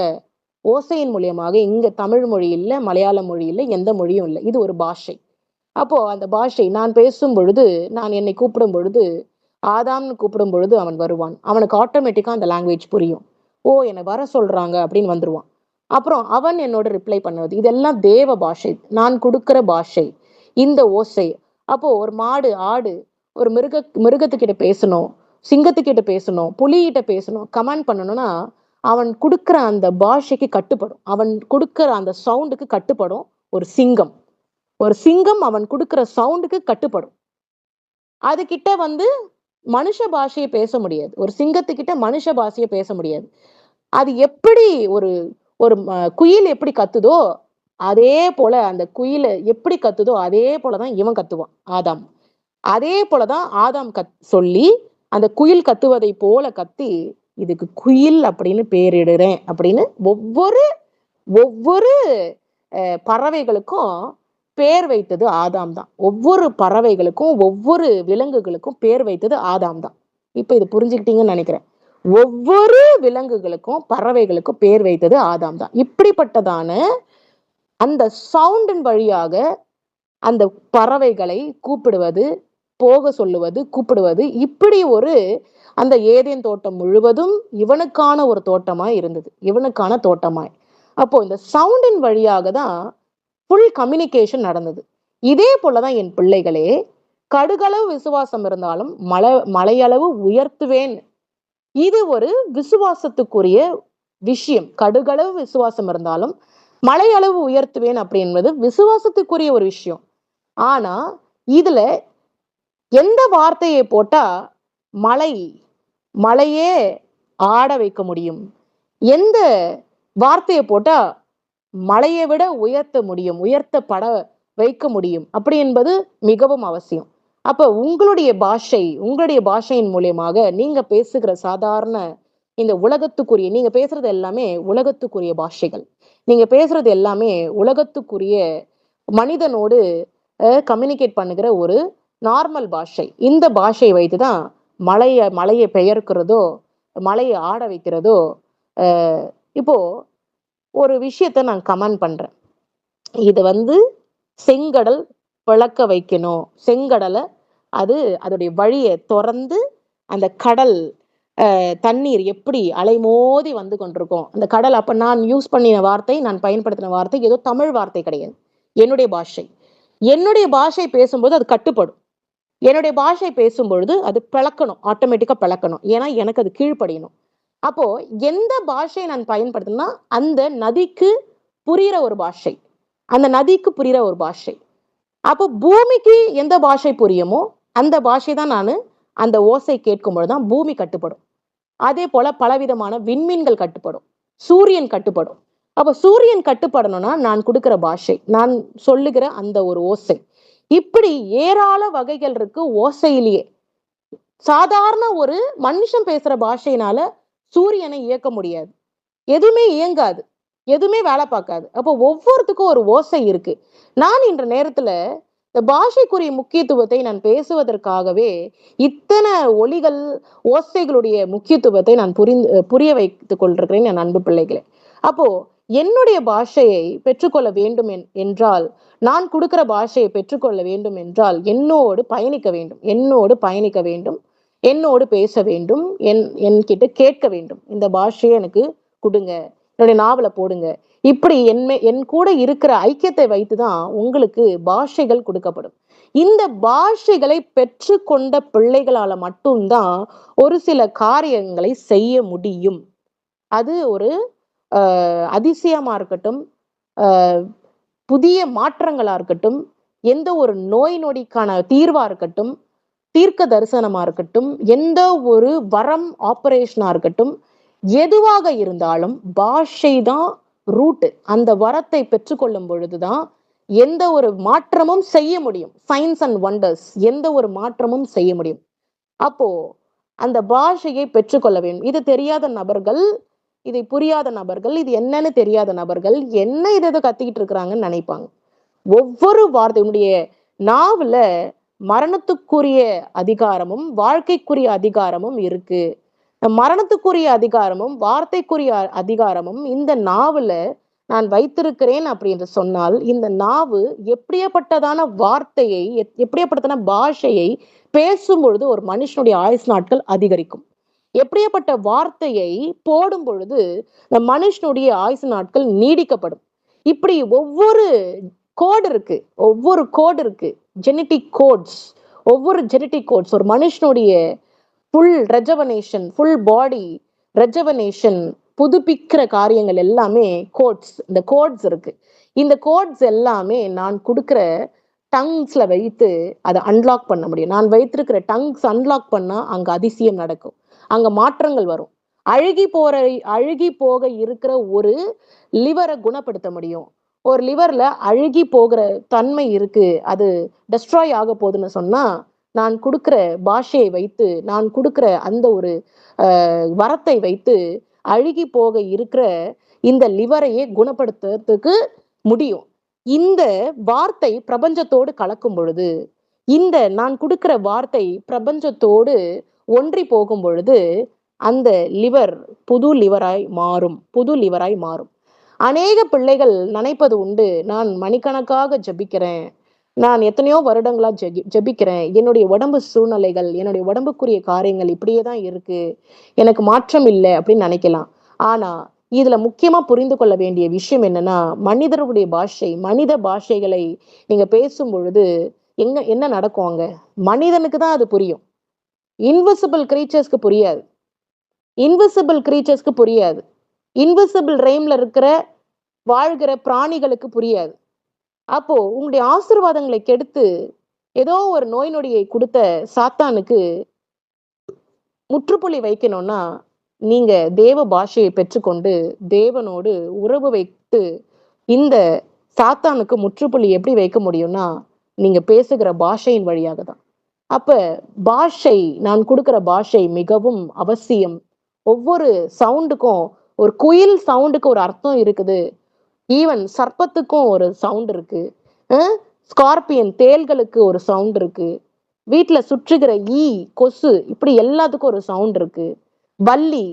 இங்க தமிழ் மொழி இல்லை, மலையாள மொழி இல்லை, எந்த மொழியும் இல்லை. இது ஒரு பாஷை. அப்போ அந்த பாஷை நான் பேசும் பொழுது, நான் என்னை கூப்பிடும் பொழுது, ஆதாம்னு கூப்பிடும் பொழுது அவன் வருவான். அவனுக்கு ஆட்டோமேட்டிக்கா அந்த லாங்குவேஜ் புரியும். ஓ, என்னை வர சொல்றாங்க அப்படின்னு வந்துருவான். அப்புறம் அவன் என்னோட ரிப்ளை பண்ணுவது. இதெல்லாம் தேவ பாஷை, நான் கொடுக்கிற பாஷை, இந்த ஓசை. அப்போ ஒரு மாடு, ஆடு ஒரு மிருகத்துக்கிட்ட பேசணும், சிங்கத்துக்கிட்ட பேசணும், புலிகிட்ட பேசணும், கமாண்ட் பண்ணணும்னா அவன் கொடுக்கிற அந்த பாஷைக்கு கட்டுப்படும். அவன் கொடுக்கிற அந்த சவுண்டுக்கு கட்டுப்படும். ஒரு சிங்கம் அவன் கொடுக்கிற சவுண்டுக்கு கட்டுப்படும். அது கிட்ட வந்து மனுஷ பாஷையை பேச முடியாது. ஒரு சிங்கத்துக்கிட்ட மனுஷ பாஷையை பேச முடியாது. அது எப்படி ஒரு ஒரு குயில் எப்படி கத்துதோ அதே போல, அந்த குயில எப்படி கத்துதோ அதே போலதான் இவன் கத்துவான், ஆதாம். அதே போலதான் ஆதாம் சொல்லி அந்த குயில் கத்துவதை போல கத்தி, இதுக்கு குயில் அப்படின்னு பேரிடுறேன் அப்படின்னு ஒவ்வொரு பறவைகளுக்கும் பேர் வைத்தது ஆதாம் தான். ஒவ்வொரு பறவைகளுக்கும் ஒவ்வொரு விலங்குகளுக்கும் பேர் வைத்தது ஆதாம் தான். இப்ப இது புரிஞ்சுக்கிட்டீங்கன்னு நினைக்கிறேன். ஒவ்வொரு விலங்குகளுக்கும் பறவைகளுக்கும் பேர் வைத்தது ஆதாம் தான். இப்படிப்பட்டதான அந்த சவுண்டின் வழியாக அந்த பறவைகளை கூப்பிடுவது, போக சொல்லுவது, கூப்பிடுவது, இப்படி அந்த ஏதேன் தோட்டம் முழுவதும் இவனுக்கான ஒரு தோட்டமாய் இருந்தது, இவனுக்கான தோட்டமாய். அப்போ இந்த சவுண்டின் வழியாக தான் ஃபுல் கம்யூனிகேஷன் நடந்தது. இதே போலதான் என் பிள்ளைகளே, கடுகளவு விசுவாசம் இருந்தாலும் மலையளவு உயர்த்துவேன். இது ஒரு விசுவாசத்துக்குரிய விஷயம். கடுகளவு விசுவாசம் இருந்தாலும் மலையளவு உயர்த்துவேன் அப்படின்றது விசுவாசத்துக்குரிய ஒரு விஷயம். ஆனா இதுல எந்த வார்த்தையை போட்டா மலையே ஆட வைக்க முடியும், எந்த வார்த்தையை போட்டா மலையை விட உயர்த்தப்பட வைக்க முடியும் அப்படி என்பது மிகவும் அவசியம். அப்ப உங்களுடைய பாஷையின் மூலியமாக நீங்க பேசுகிற சாதாரண இந்த உலகத்துக்குரிய, நீங்க பேசுறது எல்லாமே உலகத்துக்குரிய பாஷைகள். நீங்க பேசுறது எல்லாமே உலகத்துக்குரிய மனிதனோடு கம்யூனிகேட் பண்ணுகிற ஒரு நார்மல் பாஷை. இந்த பாஷையை வைத்துதான் மலையை பெயர்க்கிறதோ, மலையை ஆட வைக்கிறதோ. இப்போ ஒரு விஷயத்த நான் கமெண்ட் பண்றேன். இது செங்கடல் பிளக்க வைக்கணும். செங்கடலை அதோடைய வழியை திறந்து அந்த கடல் தண்ணீர் எப்படி அலைமோதி வந்து கொண்டிருக்கும் அந்த கடல். அப்ப நான் யூஸ் பண்ணின வார்த்தை, நான் பயன்படுத்தின வார்த்தை ஏதோ தமிழ் வார்த்தை கிடையாது. என்னுடைய பாஷை பேசும்போது அது கட்டுப்படும். என்னுடைய பாஷை பேசும்பொழுது அது பிளக்கணும், ஆட்டோமேட்டிக்கா பிளக்கணும். ஏன்னா எனக்கு அது கீழ்ப்படியணும். அப்போ எந்த பாஷையை நான் பயன்படுத்தினா அந்த நதிக்கு புரிகிற ஒரு பாஷை, அந்த நதிக்கு புரிகிற ஒரு பாஷை. அப்போ பூமிக்கு எந்த பாஷை புரியுமோ அந்த பாஷை தான் நான் அந்த ஓசை கேட்கும் பொழுதுதான் பூமி கட்டுப்படும். அதே போல பலவிதமான விண்மீன்கள் கட்டுப்படும், சூரியன் கட்டுப்படும். அப்ப சூரியன் கட்டுப்படணும்னா நான் கொடுக்கிற பாஷை, நான் சொல்லுகிற அந்த ஒரு ஓசை. இப்படி ஏராள வகைகள் இருக்கு ஓசையிலேயே. சாதாரண ஒரு மனுஷன் பேசுற பாஷையினால சூரியனை இயக்க முடியாது, எதுவுமே இயங்காது, எதுவுமே வேலை பார்க்காது. அப்போ ஒவ்வொருத்துக்கும் ஒரு ஓசை இருக்கு. நான் இன்ற நேரத்துல இந்த பாஷைக்குரிய முக்கியத்துவத்தை நான் பேசுவதற்காகவே இத்தனை ஒலிகள் ஓசைகளுடைய முக்கியத்துவத்தை நான் புரிய வைத்துக் கொண்டிருக்கிறேன் என் அன்பு பிள்ளைகளே. அப்போ என்னுடைய பாஷையை பெற்றுக்கொள்ள வேண்டும் என்றால், நான் கொடுக்கிற பாஷையை பெற்றுக்கொள்ள வேண்டும் என்றால் என்னோடு பயணிக்க வேண்டும், என்னோடு பேச வேண்டும், என்கிட்ட கேட்க வேண்டும். இந்த பாஷையை எனக்கு கொடுங்க, என்னுடைய நாவலை போடுங்க. இப்படி என் கூட இருக்கிற ஐக்கியத்தை வைத்துதான் உங்களுக்கு பாஷைகள் கொடுக்கப்படும். இந்த பாஷைகளை பெற்று கொண்ட பிள்ளைகளால மட்டும்தான் ஒரு சில காரியங்களை செய்ய முடியும். அது ஒரு அதிசயமா இருக்கட்டும், புதிய மாற்றங்களா இருக்கட்டும், எந்த ஒரு நோய் நொடிக்கான தீர்வா இருக்கட்டும், தீர்க்க தரிசனமா இருக்கட்டும், எந்த ஒரு வரம் ஆபரேஷனா இருக்கட்டும், எதுவாக இருந்தாலும் பாஷை தான் ரூட். அந்த வரத்தை பெற்றுக்கொள்ளும் பொழுதுதான் எந்த ஒரு மாற்றமும் செய்ய முடியும். சயின்ஸ் அண்ட் வண்டர்ஸ், எந்த ஒரு மாற்றமும் செய்ய முடியும். அப்போ அந்த பாஷையை பெற்றுக்கொள்ள வேண்டும். இது தெரியாத நபர்கள், இதை புரியாத நபர்கள், இது என்னன்னு தெரியாத நபர்கள் என்ன இதை கத்திக்கிட்டு இருக்கிறாங்கன்னு நினைப்பாங்க. ஒவ்வொரு வார்த்தையுடைய நாவுல மரணத்துக்குரிய அதிகாரமும் வாழ்க்கைக்குரிய அதிகாரமும் இருக்கு. மரணத்துக்குரிய அதிகாரமும் வார்த்தைக்குரிய அதிகாரமும் இந்த நாவுல நான் வைத்திருக்கிறேன் அப்படின்னு சொன்னால், இந்த நாவு எப்படியாப்பட்டதான வார்த்தையை, எப்படியாப்பட்டதான பாஷையை பேசும் பொழுது ஒரு மனுஷனுடைய ஆயுசு நாட்கள் அதிகரிக்கும். எப்படியாப்பட்ட வார்த்தையை போடும் பொழுது இந்த மனுஷனுடைய ஆயுசு நாட்கள் நீடிக்கப்படும். இப்படி ஒவ்வொரு கோடு இருக்கு, ஜெனட்டிக் கோட்ஸ். ஒவ்வொரு ஜெனட்டிக் கோட்ஸ் ஒரு மனுஷனுடைய ஃபுல் ரெஜவனேஷன், ஃபுல் பாடி ரெஜவனேஷன், புதுப்பிக்கிற காரியங்கள் எல்லாமே கோட்ஸ். இந்த கோட்ஸ் இருக்கு. இந்த கோட்ஸ் எல்லாமே நான் கொடுக்கிற டங்ஸ்ல வைத்து அதை அன்லாக் பண்ண முடியும். நான் வைத்திருக்கிற டங்ஸ் அன்லாக் பண்ணா அங்க அதிசயம் நடக்கும், அங்க மாற்றங்கள் வரும். அழுகி போக இருக்கிற ஒரு லிவரை குணப்படுத்த முடியும். ஒரு லிவர்ல அழுகி போகிற தன்மை இருக்கு, அது டெஸ்ட்ராய் ஆக போகுதுன்னு சொன்னா, நான் கொடுக்கிற பாஷையை வைத்து, நான் கொடுக்கிற அந்த ஒரு வரத்தை வைத்து அழுகி போக இருக்கிற இந்த லிவரையே குணப்படுத்துறதுக்கு முடியும். இந்த வார்த்தை பிரபஞ்சத்தோடு கலக்கும் பொழுது, இந்த நான் கொடுக்கிற வார்த்தை பிரபஞ்சத்தோடு ஒன்றி போகும் பொழுது அந்த லிவர் புது லிவராய் மாறும். அநேக பிள்ளைகள் நினைப்பது உண்டு, நான் மணிக்கணக்காக ஜபிக்கிறேன், நான் எத்தனையோ வருடங்களா ஜபிக்கிறேன், என்னுடைய உடம்பு சூழ்நிலைகள், என்னுடைய உடம்புக்குரிய காரியங்கள் இப்படியே தான் இருக்கு, எனக்கு மாற்றம் இல்லை அப்படின்னு நினைக்கலாம். ஆனா இதுல முக்கியமா புரிந்து கொள்ள வேண்டிய விஷயம் என்னன்னா, மனிதருடைய பாஷை, மனித பாஷைகளை நீங்க பேசும் பொழுது என்ன நடக்கும்? அங்க மனிதனுக்கு தான் அது புரியும், இன்விசிபிள் கிரீச்சர்ஸ்க்கு புரியாது. இன்விசிபிள் ரெய்ம்ல இருக்கிற வாழ்கிற பிராணிகளுக்கு புரியாது. அப்போ உங்களுடைய ஆசீர்வாதங்களை கெடுத்து ஏதோ ஒரு நோய் நொடியை கொடுத்த சாத்தானுக்கு முற்றுப்புள்ளி வைக்கணும்னா, நீங்க தேவ பாஷையை பெற்றுக்கொண்டு தேவனோடு உறவு வைத்து இந்த சாத்தானுக்கு முற்றுப்புள்ளி எப்படி வைக்க முடியும்னா, நீங்க பேசுகிற பாஷையின் வழியாக தான். அப்ப பாஷை, நான் கொடுக்கிற பாஷை மிகவும் அவசியம். ஒவ்வொரு சவுண்டுக்கும், ஒரு குயில் சவுண்டுக்கு ஒரு அர்த்தம் இருக்குது, ஈவன் சர்ப்பத்துக்கும் ஒரு சவுண்ட் இருக்கு, ஸ்கார்பியன் தேள்களுக்கு ஒரு சவுண்ட் இருக்கு. வீட்டுல சுற்றுகிற ஈ, கொசு இப்படி எல்லாத்துக்கும் ஒரு சவுண்ட் இருக்கு. பல்லி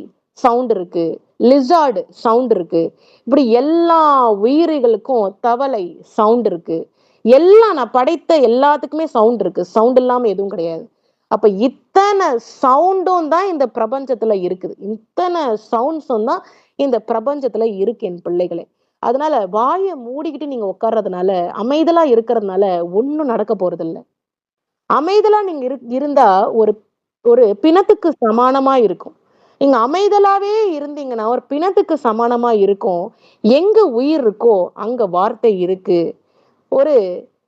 சவுண்ட் இருக்கு. லிசார்டு சவுண்ட் இருக்கு. இப்படி எல்லா உயிரிகளுக்கும் தவளை சவுண்ட் இருக்கு. எல்லாம் நான் படைத்த எல்லாத்துக்குமே சவுண்ட் இருக்கு. சவுண்ட் இல்லாம எதுவும் கிடையாது. அப்ப இத்தனை சவுண்டும் தான் இந்த பிரபஞ்சத்துல இருக்குது. இத்தனை சவுண்ட்ஸும் தான் இந்த பிரபஞ்சத்துல இருக்கு என் பிள்ளைகளே. அதனால வாயை மூடிக்கிட்டு நீங்க உட்கார்றதுனால, அமைதலா இருக்கிறதுனால ஒண்ணும் நடக்க போறது இல்ல. அமைதலா நீங்க இருந்தா ஒரு ஒரு பிணத்துக்கு சமானமா இருக்கும். நீங்க அமைதலாவே இருந்தீங்கன்னா ஒரு பிணத்துக்கு சமானமா இருக்கும். எங்க உயிர் இருக்கோ அங்க வார்த்தை இருக்கு. ஒரு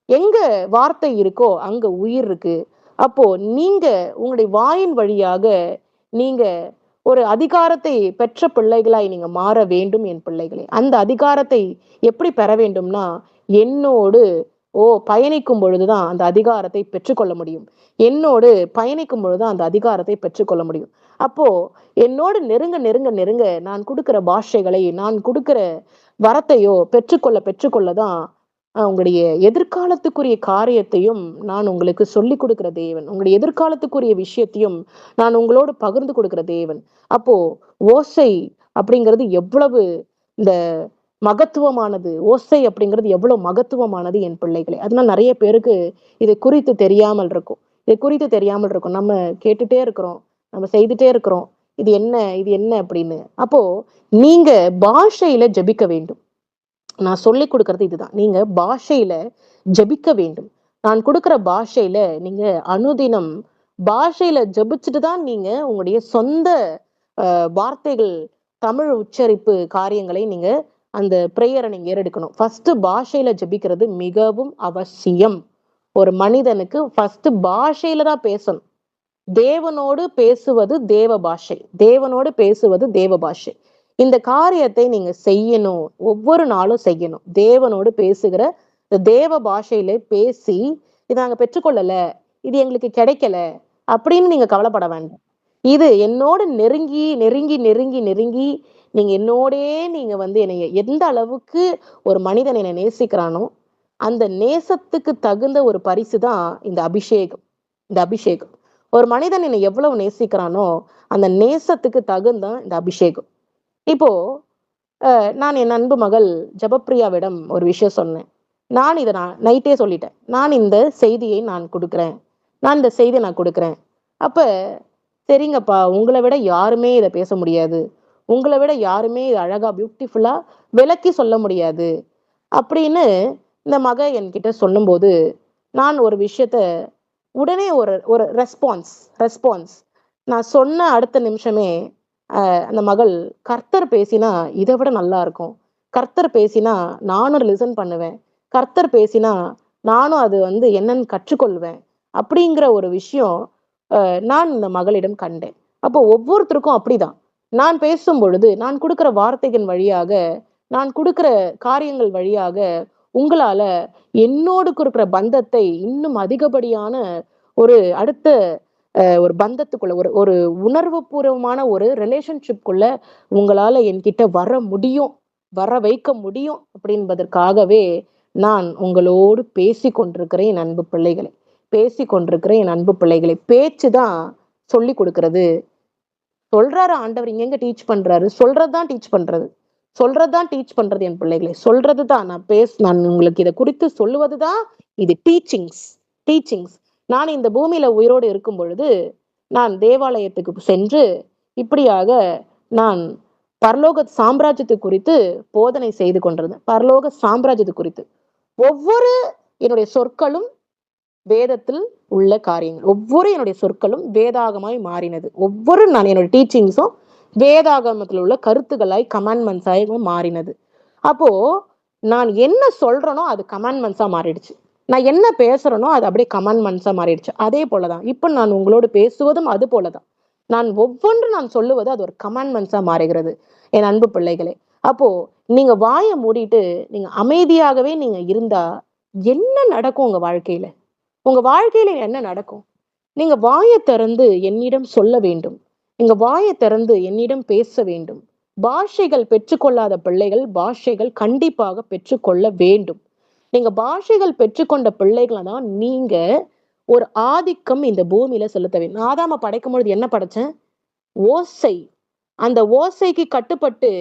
எங்க வார்த்தை இருக்கோ அங்க உயிர் இருக்கு. அப்போ நீங்க உங்களுடைய வாயின் வழியாக நீங்க ஒரு அதிகாரத்தை பெற்ற பிள்ளைகளாய் நீங்க மாற வேண்டும் என் பிள்ளைகளே. அந்த அதிகாரத்தை எப்படி பெற வேண்டும்னா, என்னோடு பயணிக்கும் பொழுதுதான் அந்த அதிகாரத்தை பெற்றுக்கொள்ள முடியும். என்னோடு பயணிக்கும் பொழுதுதான் அந்த அதிகாரத்தை பெற்றுக்கொள்ள முடியும். அப்போ என்னோடு நெருங்க நெருங்க நெருங்க நான் கொடுக்கிற பாஷைகளை, நான் கொடுக்கிற வரத்தையோ பெற்றுக்கொள்ளதான் உங்களுடைய எதிர்காலத்துக்குரிய காரியத்தையும் நான் உங்களுக்கு சொல்லிக் கொடுக்கிற தேவன். உங்களுடைய எதிர்காலத்துக்குரிய விஷயத்தையும் நான் உங்களோடு பகிர்ந்து கொடுக்கிற தேவன். அப்போ ஓசை அப்படிங்கிறது எவ்வளவு இந்த மகத்துவமானது, ஓசை அப்படிங்கிறது எவ்வளவு மகத்துவமானது என் பிள்ளைகளே. அதனால நிறைய பேருக்கு இது குறித்து தெரியாமல் இருக்கும். நம்ம கேட்டுட்டே இருக்கிறோம், நம்ம செய்துட்டே இருக்கிறோம். இது என்ன இது என்ன அப்படின்னு. அப்போ நீங்க பாஷையில ஜெபிக்க வேண்டும். நான் சொல்லிக் கொடுக்கறது இதுதான். நீங்க பாஷையில ஜெபிக்க வேண்டும். நான் கொடுக்கிற பாஷையில நீங்க அனுதினம் பாஷையில ஜெபிச்சுட்டு தான் நீங்க உங்களுடைய சொந்த வார்த்தைகள், தமிழ் உச்சரிப்பு காரியங்களை நீங்க அந்த பிரேயரை நீங்க ஏறெடுக்கணும். ஃபர்ஸ்ட் பாஷையில ஜெபிக்கிறது மிகவும் அவசியம். ஒரு மனிதனுக்கு ஃபர்ஸ்ட் பாஷையில தான் பேசணும். தேவனோடு பேசுவது தேவ பாஷை. தேவனோடு பேசுவது தேவ பாஷை. இந்த காரியத்தை நீங்க செய்யணும். ஒவ்வொரு நாளும் செய்யணும். தேவனோடு பேசுகிற தேவ பாஷையில பேசி, இதை நாங்க பெற்றுக்கொள்ளல, இது எங்களுக்கு கிடைக்கல அப்படின்னு நீங்க கவலைப்பட வேண்டாம். இது என்னோடு நெருங்கி நெருங்கி நெருங்கி நெருங்கி நீங்க என்னோடே நீங்க என்னைய எந்த அளவுக்கு ஒரு மனிதன் என்னை நேசிக்கிறானோ அந்த நேசத்துக்கு தகுந்த ஒரு பரிசு தான் இந்த அபிஷேகம். இந்த அபிஷேகம் ஒரு மனிதன் என்னை எவ்வளவு நேசிக்கிறானோ அந்த நேசத்துக்கு தகுந்த இந்த அபிஷேகம். இப்போ நான் என் அன்பு மகள் ஜபப்பிரியாவிடம் ஒரு விஷயம் சொன்னேன். நான் நைட்டே சொல்லிட்டேன். நான் இந்த செய்தியை நான் கொடுக்குறேன். இந்த செய்தியை நான் கொடுக்குறேன். அப்ப சரிங்கப்பா, உங்களை விட யாருமே இதை பேச முடியாது. உங்களை விட யாருமே இது அழகா பியூட்டிஃபுல்லா விளக்கி சொல்ல முடியாது அப்படின்னு இந்த மக என்கிட்ட சொல்லும்போது, நான் ஒரு விஷயத்த உடனே ஒரு ஒரு ரெஸ்பான்ஸ் நான் சொன்ன அடுத்த நிமிஷமே அந்த மகள், கர்த்தர் பேசினா இதை விட நல்லா இருக்கும். கர்த்தர் பேசினா நானும் லிசன் பண்ணுவேன். கர்த்தர் பேசினா நானும் அது என்னன்னு கற்றுக்கொள்வேன் அப்படிங்கிற ஒரு விஷயம் நான் இந்த மகளிடம் கண்டேன். அப்போ ஒவ்வொருத்தருக்கும் அப்படிதான். நான் பேசும் பொழுது நான் கொடுக்கிற வார்த்தைகள் வழியாக, நான் கொடுக்கிற காரியங்கள் வழியாக உங்களால என்னோடு கொடுக்கிற பந்தத்தை இன்னும் அதிகப்படியான ஒரு அடுத்த ஒரு பந்தத்துக்குள்ள ஒரு ஒரு உணர்வு பூர்வமான ஒரு ரிலேஷன்ஷிப்குள்ள உங்களால என்கிட்ட வர வைக்க முடியும் அப்படின்பதற்காகவே நான் உங்களோடு பேசி கொண்டிருக்கிறேன் என் அன்பு பிள்ளைகளை. பேச்சுதான் சொல்லி கொடுக்கிறது. சொல்றாரு ஆண்டவர், இங்க டீச் பண்றாரு. சொல்றதுதான் டீச் பண்றது என் பிள்ளைகளை. சொல்றதுதான் நான் உங்களுக்கு இதை குறித்து சொல்லுவதுதான் இது டீச்சிங்ஸ். நான் இந்த பூமியில உயிரோடு இருக்கும் பொழுது நான் தேவாலயத்துக்கு சென்று இப்படியாக நான் பரலோக சாம்ராஜ்யத்தை குறித்து போதனை செய்து கொண்டிருந்தேன். பரலோக சாம்ராஜ்யத்தை குறித்து ஒவ்வொரு என்னுடைய சொற்களும் வேதத்தில் உள்ள காரியங்கள், ஒவ்வொரு என்னுடைய சொற்களும் வேதாகமாய் மாறினது. என்னுடைய டீச்சிங்ஸும் வேதாகமத்தில் உள்ள கருத்துக்களாய் கமாண்ட்மெண்ட்ஸாய் மாறினது. அப்போ நான் என்ன சொல்றேனோ அது கமாண்ட்மெண்ட்ஸா மாறிடுச்சு. நான் என்ன பேசுறேனோ அது அப்படியே கமாண்ட்மெண்ட்ஸா மாறிடுச்சு. அதே போலதான் இப்ப நான் உங்களோடு பேசுவதும் அது போலதான். நான் சொல்லுவது அது ஒரு கமாண்ட்மெண்ட்ஸா மாறுகிறது என் அன்பு பிள்ளைகளே. அப்போ நீங்க வாயை மூடிட்டு நீங்க அமைதியாகவே நீங்க இருந்தா என்ன நடக்கும் உங்க வாழ்க்கையில என்ன நடக்கும்? நீங்க வாயை திறந்து என்னிடம் சொல்ல வேண்டும். நீங்க வாயை திறந்து என்னிடம் பேச வேண்டும். பாஷைகள் பெற்றுக்கொள்ளாத பிள்ளைகள் பாஷைகள் கண்டிப்பாக பெற்றுக்கொள்ள வேண்டும். நீங்க பாஷைகள் பெற்றுக்கொண்ட பிள்ளைகள தான் நீங்க ஒரு ஆதிக்கம் இந்த பூமியில செலுத்த வேண்டும். ஆதாம படைக்கும் பொழுது என்ன படைச்சேன்? ஓசை. அந்த ஓசைக்கு கட்டுப்பட்டு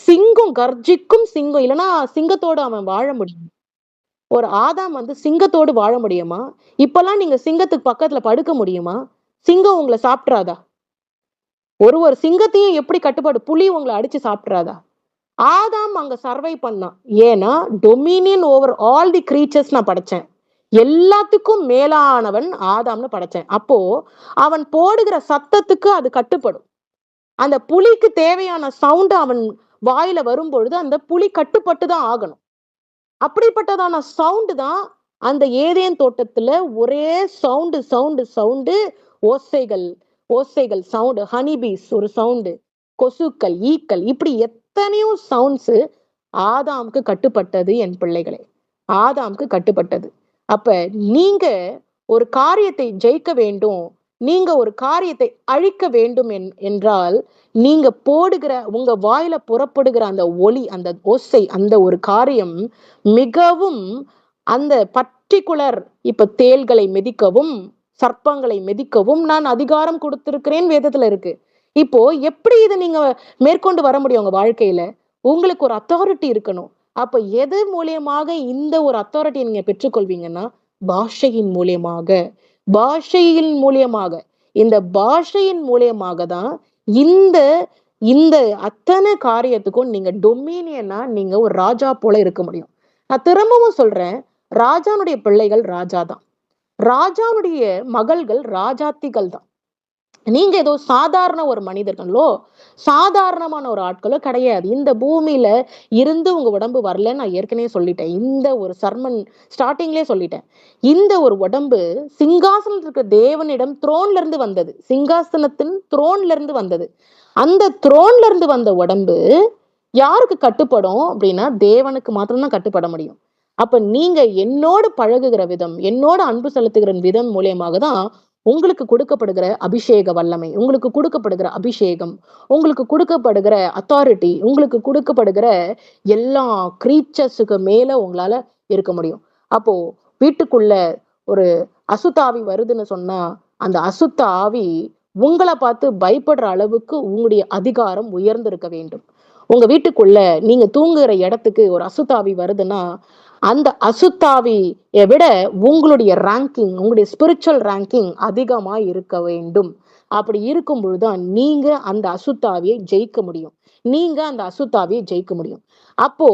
சிங்கம் கர்ஜிக்கும் சிங்கம். இல்லன்னா சிங்கத்தோட அவன் வாழ முடியும். ஒரு ஆதாம் வந்து சிங்கத்தோடு வாழ முடியுமா? இப்பல்லாம் நீங்க சிங்கத்துக்கு பக்கத்துல படுக்க முடியுமா? சிங்கம் உங்கள சாப்பிட்றாதா? ஒரு சிங்கத்தையும் எப்படி கட்டுப்பாடு புலி உங்கள அடிச்சு சாப்பிட்றாதா? ஆதாம் அங்க சர்வை பண்ணான். ஏன்னா, Dominion over all the creatures நான் படைச்சேன். எல்லாத்துக்கும் மேலானவன் ஆதாம்னு படைச்சேன். அப்போ அவன் போடுகிற சத்தத்துக்கு அது கட்டுப்படும். அந்த புலிக்கு தேவையான சவுண்ட் அவன் வாயில வரும்பொழுது, அந்த புலி கட்டுப்பட்டு தான் ஆகணும். அப்படிப்பட்டதான சவுண்ட் தான் அந்த ஏதேன் தோட்டத்துல ஒரே சவுண்ட் சவுண்ட் சவுண்ட் ஓசைகள் ஓசைகள் சவுண்ட் ஹனிபீஸ் ஒரு சவுண்ட் கொசுக்கள் ஈக்கள் இப்படி எத்தனையோ சவுண்ட்ஸ் ஆதாமுக்கு கட்டுப்பட்டது என் பிள்ளைகளே. ஆதாமுக்கு கட்டுப்பட்டது. அப்ப நீங்க ஒரு காரியத்தை ஜெயிக்க வேண்டும், நீங்க ஒரு காரியத்தை அழிக்க வேண்டும் என்றால் நீங்க போடுகிற உங்க வாயில புறப்படுகிற அந்த ஒலி அந்த ஓசை அந்த ஒரு காரியம் மிகவும் அந்த பர்டிகுலர் இப்ப தேள்களை மிதிக்கவும் சர்ப்பங்களை மிதிக்கவும் நான் அதிகாரம் கொடுத்திருக்கிறேன் வேதத்துல இருக்கு. இப்போ எப்படி இதை நீங்க மேற்கொண்டு வர முடியும் உங்க வாழ்க்கையில? உங்களுக்கு ஒரு அத்தாரிட்டி இருக்கணும். அப்ப எது மூலியமாக இந்த ஒரு அத்தாரிட்டியை நீங்க பெற்றுக்கொள்வீங்கன்னா பாஷையின் மூலியமாக. பாஷையின் மூலியமாக இந்த பாஷையின் மூலியமாக தான் இந்த இந்த அத்தனை காரியத்துக்கும் நீங்க டொமினியனா நீங்க ஒரு ராஜா போல இருக்க முடியும். நான் திரும்பவும் சொல்றேன், ராஜானுடைய பிள்ளைகள் ராஜா தான். ராஜாவுடைய மகள்கள் ராஜாத்திகள் தான். நீங்க ஏதோ சாதாரண ஒரு மனிதர்களோ சாதாரணமான ஒரு ஆட்களோ கிடையாது. இந்த பூமியில இருந்து உங்க உடம்பு வரலன்னு நான் ஏற்கனவே சொல்லிட்டேன். இந்த ஒரு சர்மன் ஸ்டார்டிங்லயே சொல்லிட்டேன். இந்த ஒரு உடம்பு சிங்காசனத்துல இருக்க தேவனிடம் த்ரோன்ல இருந்து வந்தது. சிங்காசனத்தின் த்ரோன்ல இருந்து வந்தது. அந்த த்ரோன்ல இருந்து வந்த உடம்பு யாருக்கு கட்டுப்படும் அப்படின்னா தேவனுக்கு மாத்திரம்தான் கட்டுப்பட முடியும். அப்ப நீங்க என்னோடு பழகுகிற விதம், என்னோட அன்பு செலுத்துகிற விதம் மூலியமாக தான் உங்களுக்கு கொடுக்கப்படுகிற அபிஷேக வல்லமை, உங்களுக்கு கொடுக்கப்படுகிற அபிஷேகம், உங்களுக்கு கொடுக்கப்படுகிற அத்தாரிட்டி, உங்களுக்கு கொடுக்கப்படுகிற எல்லா கிரீச்சர்ஸுக்கு மேல உங்களால இருக்க முடியும். அப்போ வீட்டுக்குள்ள ஒரு அசுத்தாவி வருதுன்னு சொன்னா அந்த அசுத்த ஆவி உங்களை பார்த்து பயப்படுற அளவுக்கு உங்களுடைய அதிகாரம் உயர்ந்திருக்க வேண்டும். உங்க வீட்டுக்குள்ள நீங்க தூங்குகிற இடத்துக்கு ஒரு அசுத்தாவி வருதுன்னா அந்த அசுத்தாவியை விட உங்களுடைய ரேங்கிங் உங்களுடைய ஸ்பிரிச்சுவல் ரேங்கிங் அதிகமா இருக்க வேண்டும். அப்படி இருக்கும் பொழுதுதான் நீங்க அந்த அசுத்தாவியை ஜெயிக்க முடியும். நீங்க அந்த அசுத்தாவியை ஜெயிக்க முடியும். அப்போ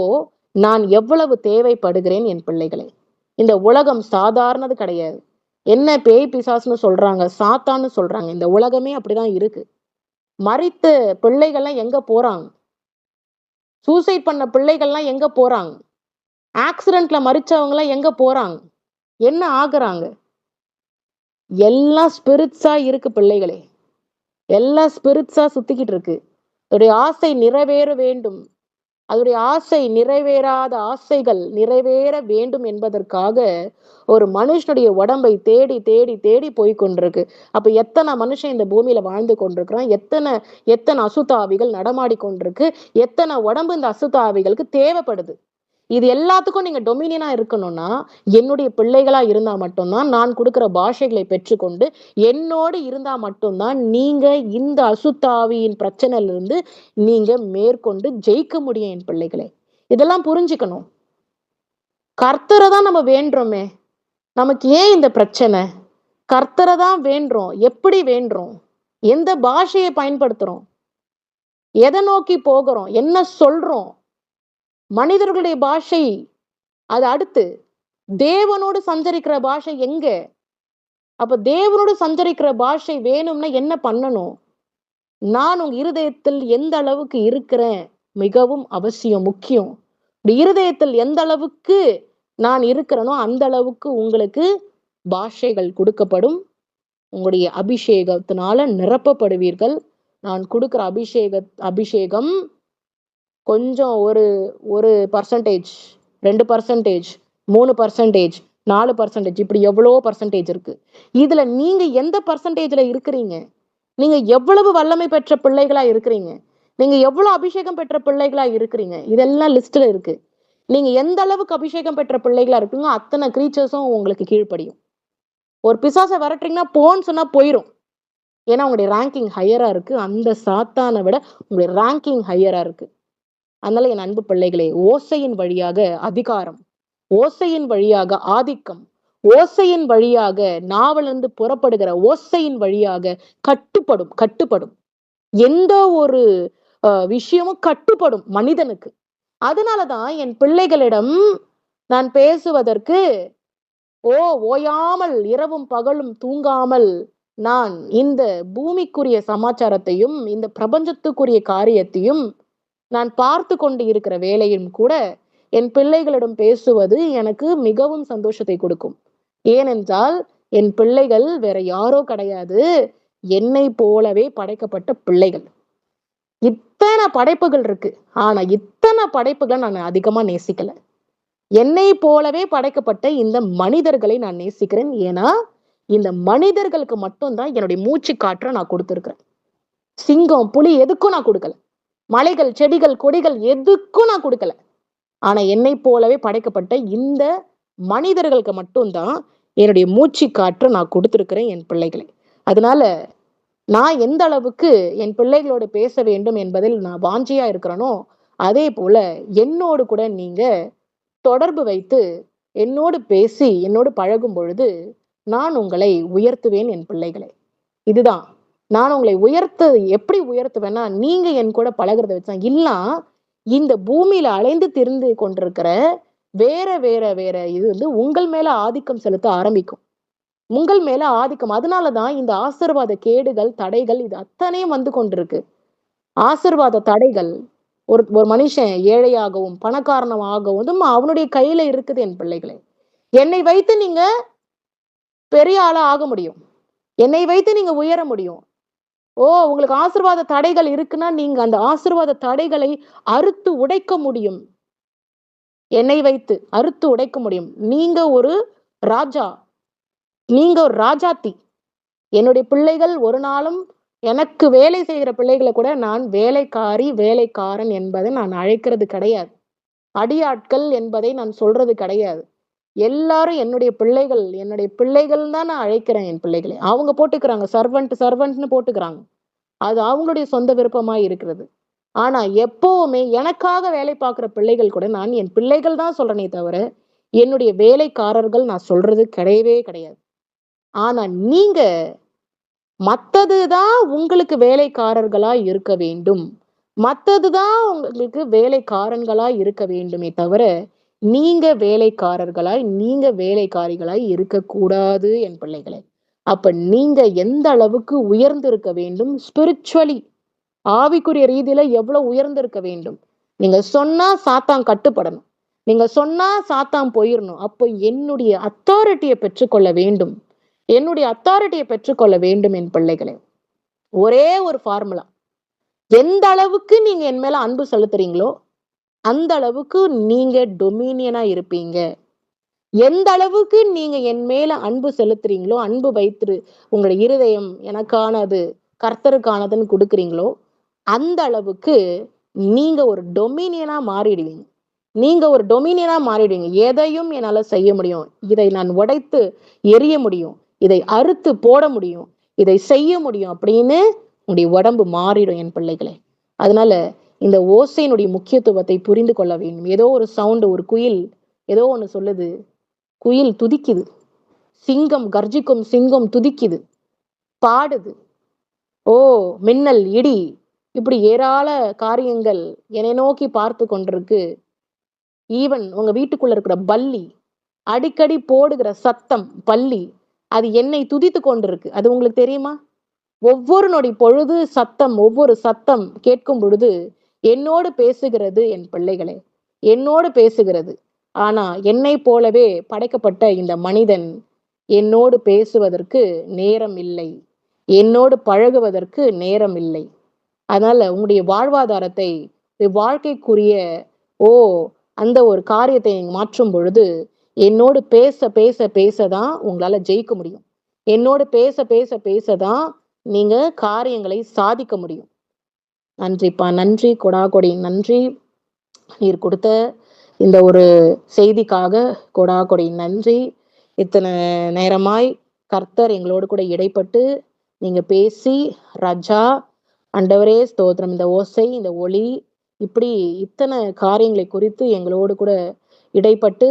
நான் எவ்வளவு தேவைப்படுகிறேன் என் பிள்ளைகளை. இந்த உலகம் சாதாரணது கிடையாது. என்ன பேய் பிசாசுன்னு சொல்றாங்க, சாத்தான்னு சொல்றாங்க. இந்த உலகமே அப்படிதான் இருக்கு. மரித்த பிள்ளைகள்லாம் எங்க போறாங்க? சூசைட் பண்ண பிள்ளைகள்லாம் எங்க போறாங்க? ஆக்சிடென்ட்ல மரிச்சவங்க எல்லாம் எங்க போறாங்க? என்ன ஆகுறாங்க? எல்லாம் ஸ்பிரிட்ஸா இருக்கு பிள்ளைகளே. எல்லாம் ஸ்பிரிட்ஸா சுத்திக்கிட்டு இருக்கு. அதோடைய ஆசை நிறைவேற வேண்டும். அதோடைய ஆசை நிறைவேறாத ஆசைகள் நிறைவேற வேண்டும் என்பதற்காக ஒரு மனுஷனுடைய உடம்பை தேடி தேடி தேடி போய் கொண்டிருக்கு. அப்ப எத்தனை மனுஷன் இந்த பூமியில வாழ்ந்து கொண்டிருக்கிறான், எத்தனை எத்தனை அசுத்தாவிகள் நடமாடி கொண்டிருக்கு, எத்தனை உடம்பு இந்த அசுத்தாவிகளுக்கு தேவைப்படுது. இது எல்லாத்துக்கும் நீங்க டொமினியனா இருக்கணும்னா என்னுடைய பிள்ளைகளா இருந்தா மட்டும்தான், நான் கொடுக்கிற பாஷைகளை பெற்றுக்கொண்டு என்னோடு இருந்தா மட்டும்தான் நீங்க இந்த அசுத்தாவியின் பிரச்சனையில இருந்து நீங்க மேற்கொண்டு ஜெயிக்க முடியும் என் பிள்ளைகளே. இதெல்லாம் புரிஞ்சுக்கணும். கர்த்தரை தான் நம்ம வேண்டுறோமே. நமக்கு ஏன் இந்த பிரச்சனை? கர்த்தரை தான் வேண்டுறோம். எப்படி வேண்டுறோம்? எந்த பாஷையை பயன்படுத்துறோம்? எதை நோக்கி போகிறோம்? என்ன சொல்றோம்? மனிதர்களுடைய பாஷை அது அடுத்து. தேவனோடு சஞ்சரிக்கிற பாஷை எங்க? அப்ப தேவனோடு சஞ்சரிக்கிற பாஷை வேணும்னா என்ன பண்ணணும்? நான் உங்க இருதயத்தில் எந்த அளவுக்கு இருக்கிறேன் மிகவும் அவசியம், முக்கியம். இருதயத்தில் எந்த அளவுக்கு நான் இருக்கிறேனோ அந்த அளவுக்கு உங்களுக்கு பாஷைகள் கொடுக்கப்படும். உங்களுடைய அபிஷேகத்தினால நிரப்பப்படுவீர்கள். நான் கொடுக்கிற அபிஷேகம் கொஞ்சம் ஒரு ஒரு பர்சன்டேஜ் 2%, 3%, 4% இப்படி எவ்வளோ பர்சன்டேஜ் இருக்கு. இதுல நீங்க எந்த பர்சன்டேஜ்ல இருக்கிறீங்க? நீங்க எவ்வளவு வல்லமை பெற்ற பிள்ளைகளா இருக்கிறீங்க? நீங்க எவ்வளவு அபிஷேகம் பெற்ற பிள்ளைகளா இருக்கிறீங்க? இதெல்லாம் லிஸ்ட்ல இருக்கு. நீங்க எந்த அளவுக்கு அபிஷேகம் பெற்ற பிள்ளைகளா இருக்குங்க, அத்தனை கிரீச்சர்ஸும் உங்களுக்கு கீழ்ப்படியும். ஒரு பிசாச விரட்டுறீங்கன்னா போன்னு சொன்னா போயிரும். ஏன்னா உங்களுடைய ரேங்கிங் ஹையரா இருக்கு. அந்த சாத்தான விட உங்களுடைய ரேங்கிங் ஹையரா இருக்கு. அதனால என் அன்பு பிள்ளைகளே, ஓசையின் வழியாக அதிகாரம், ஓசையின் வழியாக ஆதிக்கம், ஓசையின் வழியாக நாவிலிருந்து புறப்படுகிற ஓசையின் வழியாக கட்டுப்படும் கட்டுப்படும். எந்த ஒரு விஷயமும் கட்டுப்படும் மனிதனுக்கு. அதனாலதான் என் பிள்ளைகளிடம் நான் பேசுவதற்கு ஓயாமல் இரவும் பகலும் தூங்காமல் நான் இந்த பூமிக்குரிய சமாச்சாரத்தையும், இந்த பிரபஞ்சத்துக்குரிய காரியத்தையும் நான் பார்த்து கொண்டு இருக்கிற வேளையும் கூட, என் பிள்ளைகளிடம் பேசுவது எனக்கு மிகவும் சந்தோஷத்தை கொடுக்கும். ஏனென்றால், என் பிள்ளைகள் வேற யாரோ கிடையாது. என்னை போலவே படைக்கப்பட்ட பிள்ளைகள். இத்தனை படைப்புகள் இருக்கு. ஆனா, இத்தனை படைப்புகளை நான் அதிகமா நேசிக்கல. என்னை போலவே படைக்கப்பட்ட இந்த மனிதர்களை நான் நேசிக்கிறேன். ஏன்னா, இந்த மனிதர்களுக்கு மட்டும் தான் என்னுடைய மூச்சு காற்ற நான் கொடுத்திருக்கிறேன். சிங்கம், புலி எதுக்கும் நான் கொடுக்கல. மலைகள், செடிகள், கொடிகள் எதுக்கும் நான் கொடுக்கல. ஆனா, என்னை போலவே படைக்கப்பட்ட இந்த மனிதர்களுக்கு மட்டும்தான் என்னுடைய மூச்சு காற்று நான் கொடுத்திருக்கிறேன் என் பிள்ளைகளை. அதனால நான் எந்த அளவுக்கு என் பிள்ளைகளோடு பேச வேண்டும் என்பதில் நான் வாஞ்சியா இருக்கிறேனோ, அதே போல என்னோடு கூட நீங்க தொடர்பு வைத்து என்னோடு பேசி என்னோடு பழகும் பொழுது நான் உங்களை உயர்த்துவேன் என் பிள்ளைகளை. இதுதான் நான் உங்களை எப்படி உயர்த்துவேன்னா, நீங்க என் கூட பழகுறத வச்சுதான். இல்ல இந்த பூமியில அலைந்து திரிந்து கொண்டிருக்கிற வேற வேற வேற இது உங்கள் மேல ஆதிக்கம் செலுத்த ஆரம்பிக்கும். உங்கள் மேல ஆதிக்கம். அதனாலதான் இந்த ஆசீர்வாத கேடுகள், தடைகள் இது அத்தனையும் வந்து கொண்டிருக்கு. ஆசீர்வாத தடைகள் ஒரு ஒரு மனுஷன் ஏழையாகவும் பணக்காரனாகவும் அவனுடைய கையில இருக்குது என் பிள்ளைகளே. என்னை வைத்து நீங்க பெரிய ஆளா ஆக முடியும். என்னை வைத்து நீங்க உயர முடியும். உங்களுக்கு ஆசீர்வாத தடைகள் இருக்குன்னா நீங்க அந்த ஆசீர்வாத தடைகளை அறுத்து உடைக்க முடியும். என்னை வைத்து அறுத்து உடைக்க முடியும். நீங்க ஒரு ராஜா, நீங்க ஒரு ராஜாத்தி. என்னுடைய பிள்ளைகள் ஒரு நாளும் எனக்கு வேலை செய்கிற பிள்ளைகளை கூட நான் வேலைக்காரி, வேலைக்காரன் என்பதை நான் அழைக்கிறது கிடையாது. அடியாட்கள் என்பதை நான் சொல்றது கிடையாது. எல்லாரும் என்னுடைய பிள்ளைகள் தான் நான் அழைக்கிறேன் என் பிள்ளைகளை. அவங்க போட்டுக்கிறாங்க சர்வன்ட்னு போட்டுக்கிறாங்க. அது அவங்களுடைய சொந்த விருப்பமா இருக்கிறது. ஆனா எப்பவுமே எனக்காக வேலை பார்க்கிற பிள்ளைகள் கூட நான் என் பிள்ளைகள் தான் சொல்றேனே தவிர, என்னுடைய வேலைக்காரர்கள் நான் சொல்றது கிடையவே கிடையாது. ஆனா நீங்க மத்ததுதான் உங்களுக்கு வேலைக்காரர்களா இருக்க வேண்டும். மத்ததுதான் உங்களுக்கு வேலைக்காரன்களா இருக்க வேண்டுமே தவிர, நீங்க வேலைக்காரர்களாய், நீங்க வேலைக்காரிகளாய் இருக்கக்கூடாது என் பிள்ளைகளே. அப்ப நீங்க எந்த அளவுக்கு உயர்ந்திருக்க வேண்டும் ஸ்பிரிச்சுவலி, ஆவிக்குரிய ரீதியில எவ்வளவு உயர்ந்திருக்க வேண்டும். நீங்க சொன்னா சாத்தான் கட்டுப்படணும். நீங்க சொன்னா சாத்தான் போயிரணும். அப்போ என்னுடைய அத்தாரிட்டியை பெற்றுக்கொள்ள வேண்டும். என்னுடைய அத்தாரிட்டியை பெற்றுக்கொள்ள வேண்டும் என் பிள்ளைகளே. ஒரே ஒரு ஃபார்முலா. எந்த அளவுக்கு நீங்க என் மேல அன்பு செலுத்துறீங்களோ, அந்த அளவுக்கு நீங்க டொமினியனா இருப்பீங்க. எந்த அளவுக்கு நீங்க என் மேல அன்பு செலுத்துறீங்களோ, அன்பு வைத்து உங்களுடைய இருதயம் எனக்கானது, கர்த்தருக்கானதுன்னு குடுக்குறீங்களோ, அந்த அளவுக்கு நீங்க ஒரு டொமினியனா மாறிடுவீங்க. நீங்க ஒரு டொமினியனா மாறிடுவீங்க. எதையும் என்னால செய்ய முடியும். இதை நான் உடைத்து எறிய முடியும். இதை அறுத்து போட முடியும். இதை செய்ய முடியும் அப்படின்னு உங்களுடைய உடம்பு மாறிடும் என் பிள்ளைகளே. அதனால இந்த ஓசையினுடைய முக்கியத்துவத்தை புரிந்து கொள்ள வேண்டும். ஏதோ ஒரு சவுண்ட், ஒரு குயில் ஏதோ ஒண்ணு சொல்லுது. குயில் துதிக்குது. சிங்கம் கர்ஜிக்கும், சிங்கம் துதிக்குது, பாடுது. மின்னல், இடி, இப்படி ஏராள காரியங்கள் என்னை நோக்கி பார்த்து கொண்டிருக்கு. ஈவன் உங்க வீட்டுக்குள்ள இருக்கிற பல்லி அடிக்கடி போடுகிற சத்தம், பல்லி அது என்னை துதித்து கொண்டிருக்கு. அது உங்களுக்கு தெரியுமா? ஒவ்வொரு நொடி பொழுது சத்தம், ஒவ்வொரு சத்தம் கேட்கும் பொழுது என்னோடு பேசுகிறது என் பிள்ளைகளே, என்னோடு பேசுகிறது. ஆனா என்னை போலவே படைக்கப்பட்ட இந்த மனிதன் என்னோடு பேசுவதற்கு நேரம் இல்லை. என்னோடு பழகுவதற்கு நேரம் இல்லை. அதனால உங்களுடைய வாழ்வாதாரத்தை, வாழ்க்கைக்குரிய அந்த ஒரு காரியத்தை நீங்க மாற்றும் பொழுது என்னோடு பேச பேச பேசதான் உங்களால ஜெயிக்க முடியும். என்னோடு பேச பேச பேசதான் நீங்க காரியங்களை சாதிக்க முடியும். நன்றிப்பா, நன்றி, கொடாகொடி நன்றி. நீர் கொடுத்த இந்த ஒரு செய்திக்காக கொடா நன்றி. இத்தனை நேரமாய் கர்த்தர் எங்களோடு கூட இடைப்பட்டு நீங்க பேசி, ராஜா ஆண்டவரே ஸ்தோத்திரம், இந்த ஓசை, இந்த ஒளி, இப்படி இத்தனை காரியங்களை குறித்து எங்களோடு கூட இடைப்பட்டு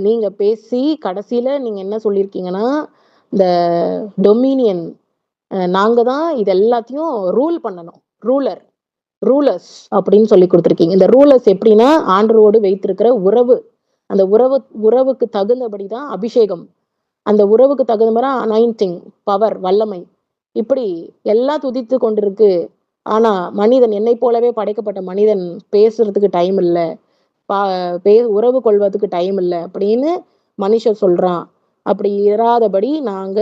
நீங்க பேசி கடைசியில நீங்க என்ன சொல்லியிருக்கீங்கன்னா, இந்த டொமினியன் நாங்க தான் இது எல்லாத்தையும் ரூல் பண்ணணும். ரூலர்ஸ் அப்படின்னு சொல்லி கொடுத்துருக்கீங்க. இந்த ரூலர்ஸ் எப்படின்னா, ஆண்டவரோடு வைத்திருக்கிற உறவு. அந்த உறவுக்கு தகுந்தபடி தான் அபிஷேகம். அந்த உறவுக்கு தகுந்த மாதிரி அனாயிண்டிங், பவர், வல்லமை, இப்படி எல்லாம் துதித்து கொண்டிருக்கு. ஆனா மனிதன், என்னை போலவே படைக்கப்பட்ட மனிதன் பேசுறதுக்கு டைம் இல்லை, உறவு கொள்வதற்கு டைம் இல்லை அப்படின்னு மனுஷன் சொல்றான். அப்படி இராதபடி நாங்க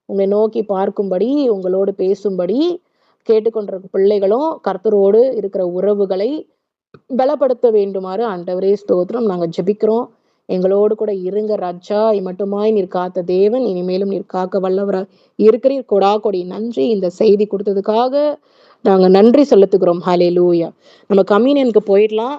உங்களை நோக்கி பார்க்கும்படி, உங்களோடு பேசும்படி, கேட்டுக்கொண்டிருக்க பிள்ளைகளும் கர்த்தரோடு இருக்கிற உறவுகளை பலப்படுத்த வேண்டுமாறு ஆண்டவரே ஸ்தோத்திரம் நாங்க ஜெபிக்கிறோம். எங்களோடு கூட இருங்க ராஜா. மட்டுமாய் நீர் காத்த தேவன், இனிமேலும் நீர் காக்க வல்லவராய் இருக்கிறீர். கொடி நன்றி. இந்த செய்தி கொடுத்ததுக்காக நாங்க நன்றி செலுத்துகிறோம். ஹல்லேலூயா. நம்ம கம்யூனியனுக்கு போயிடலாம்.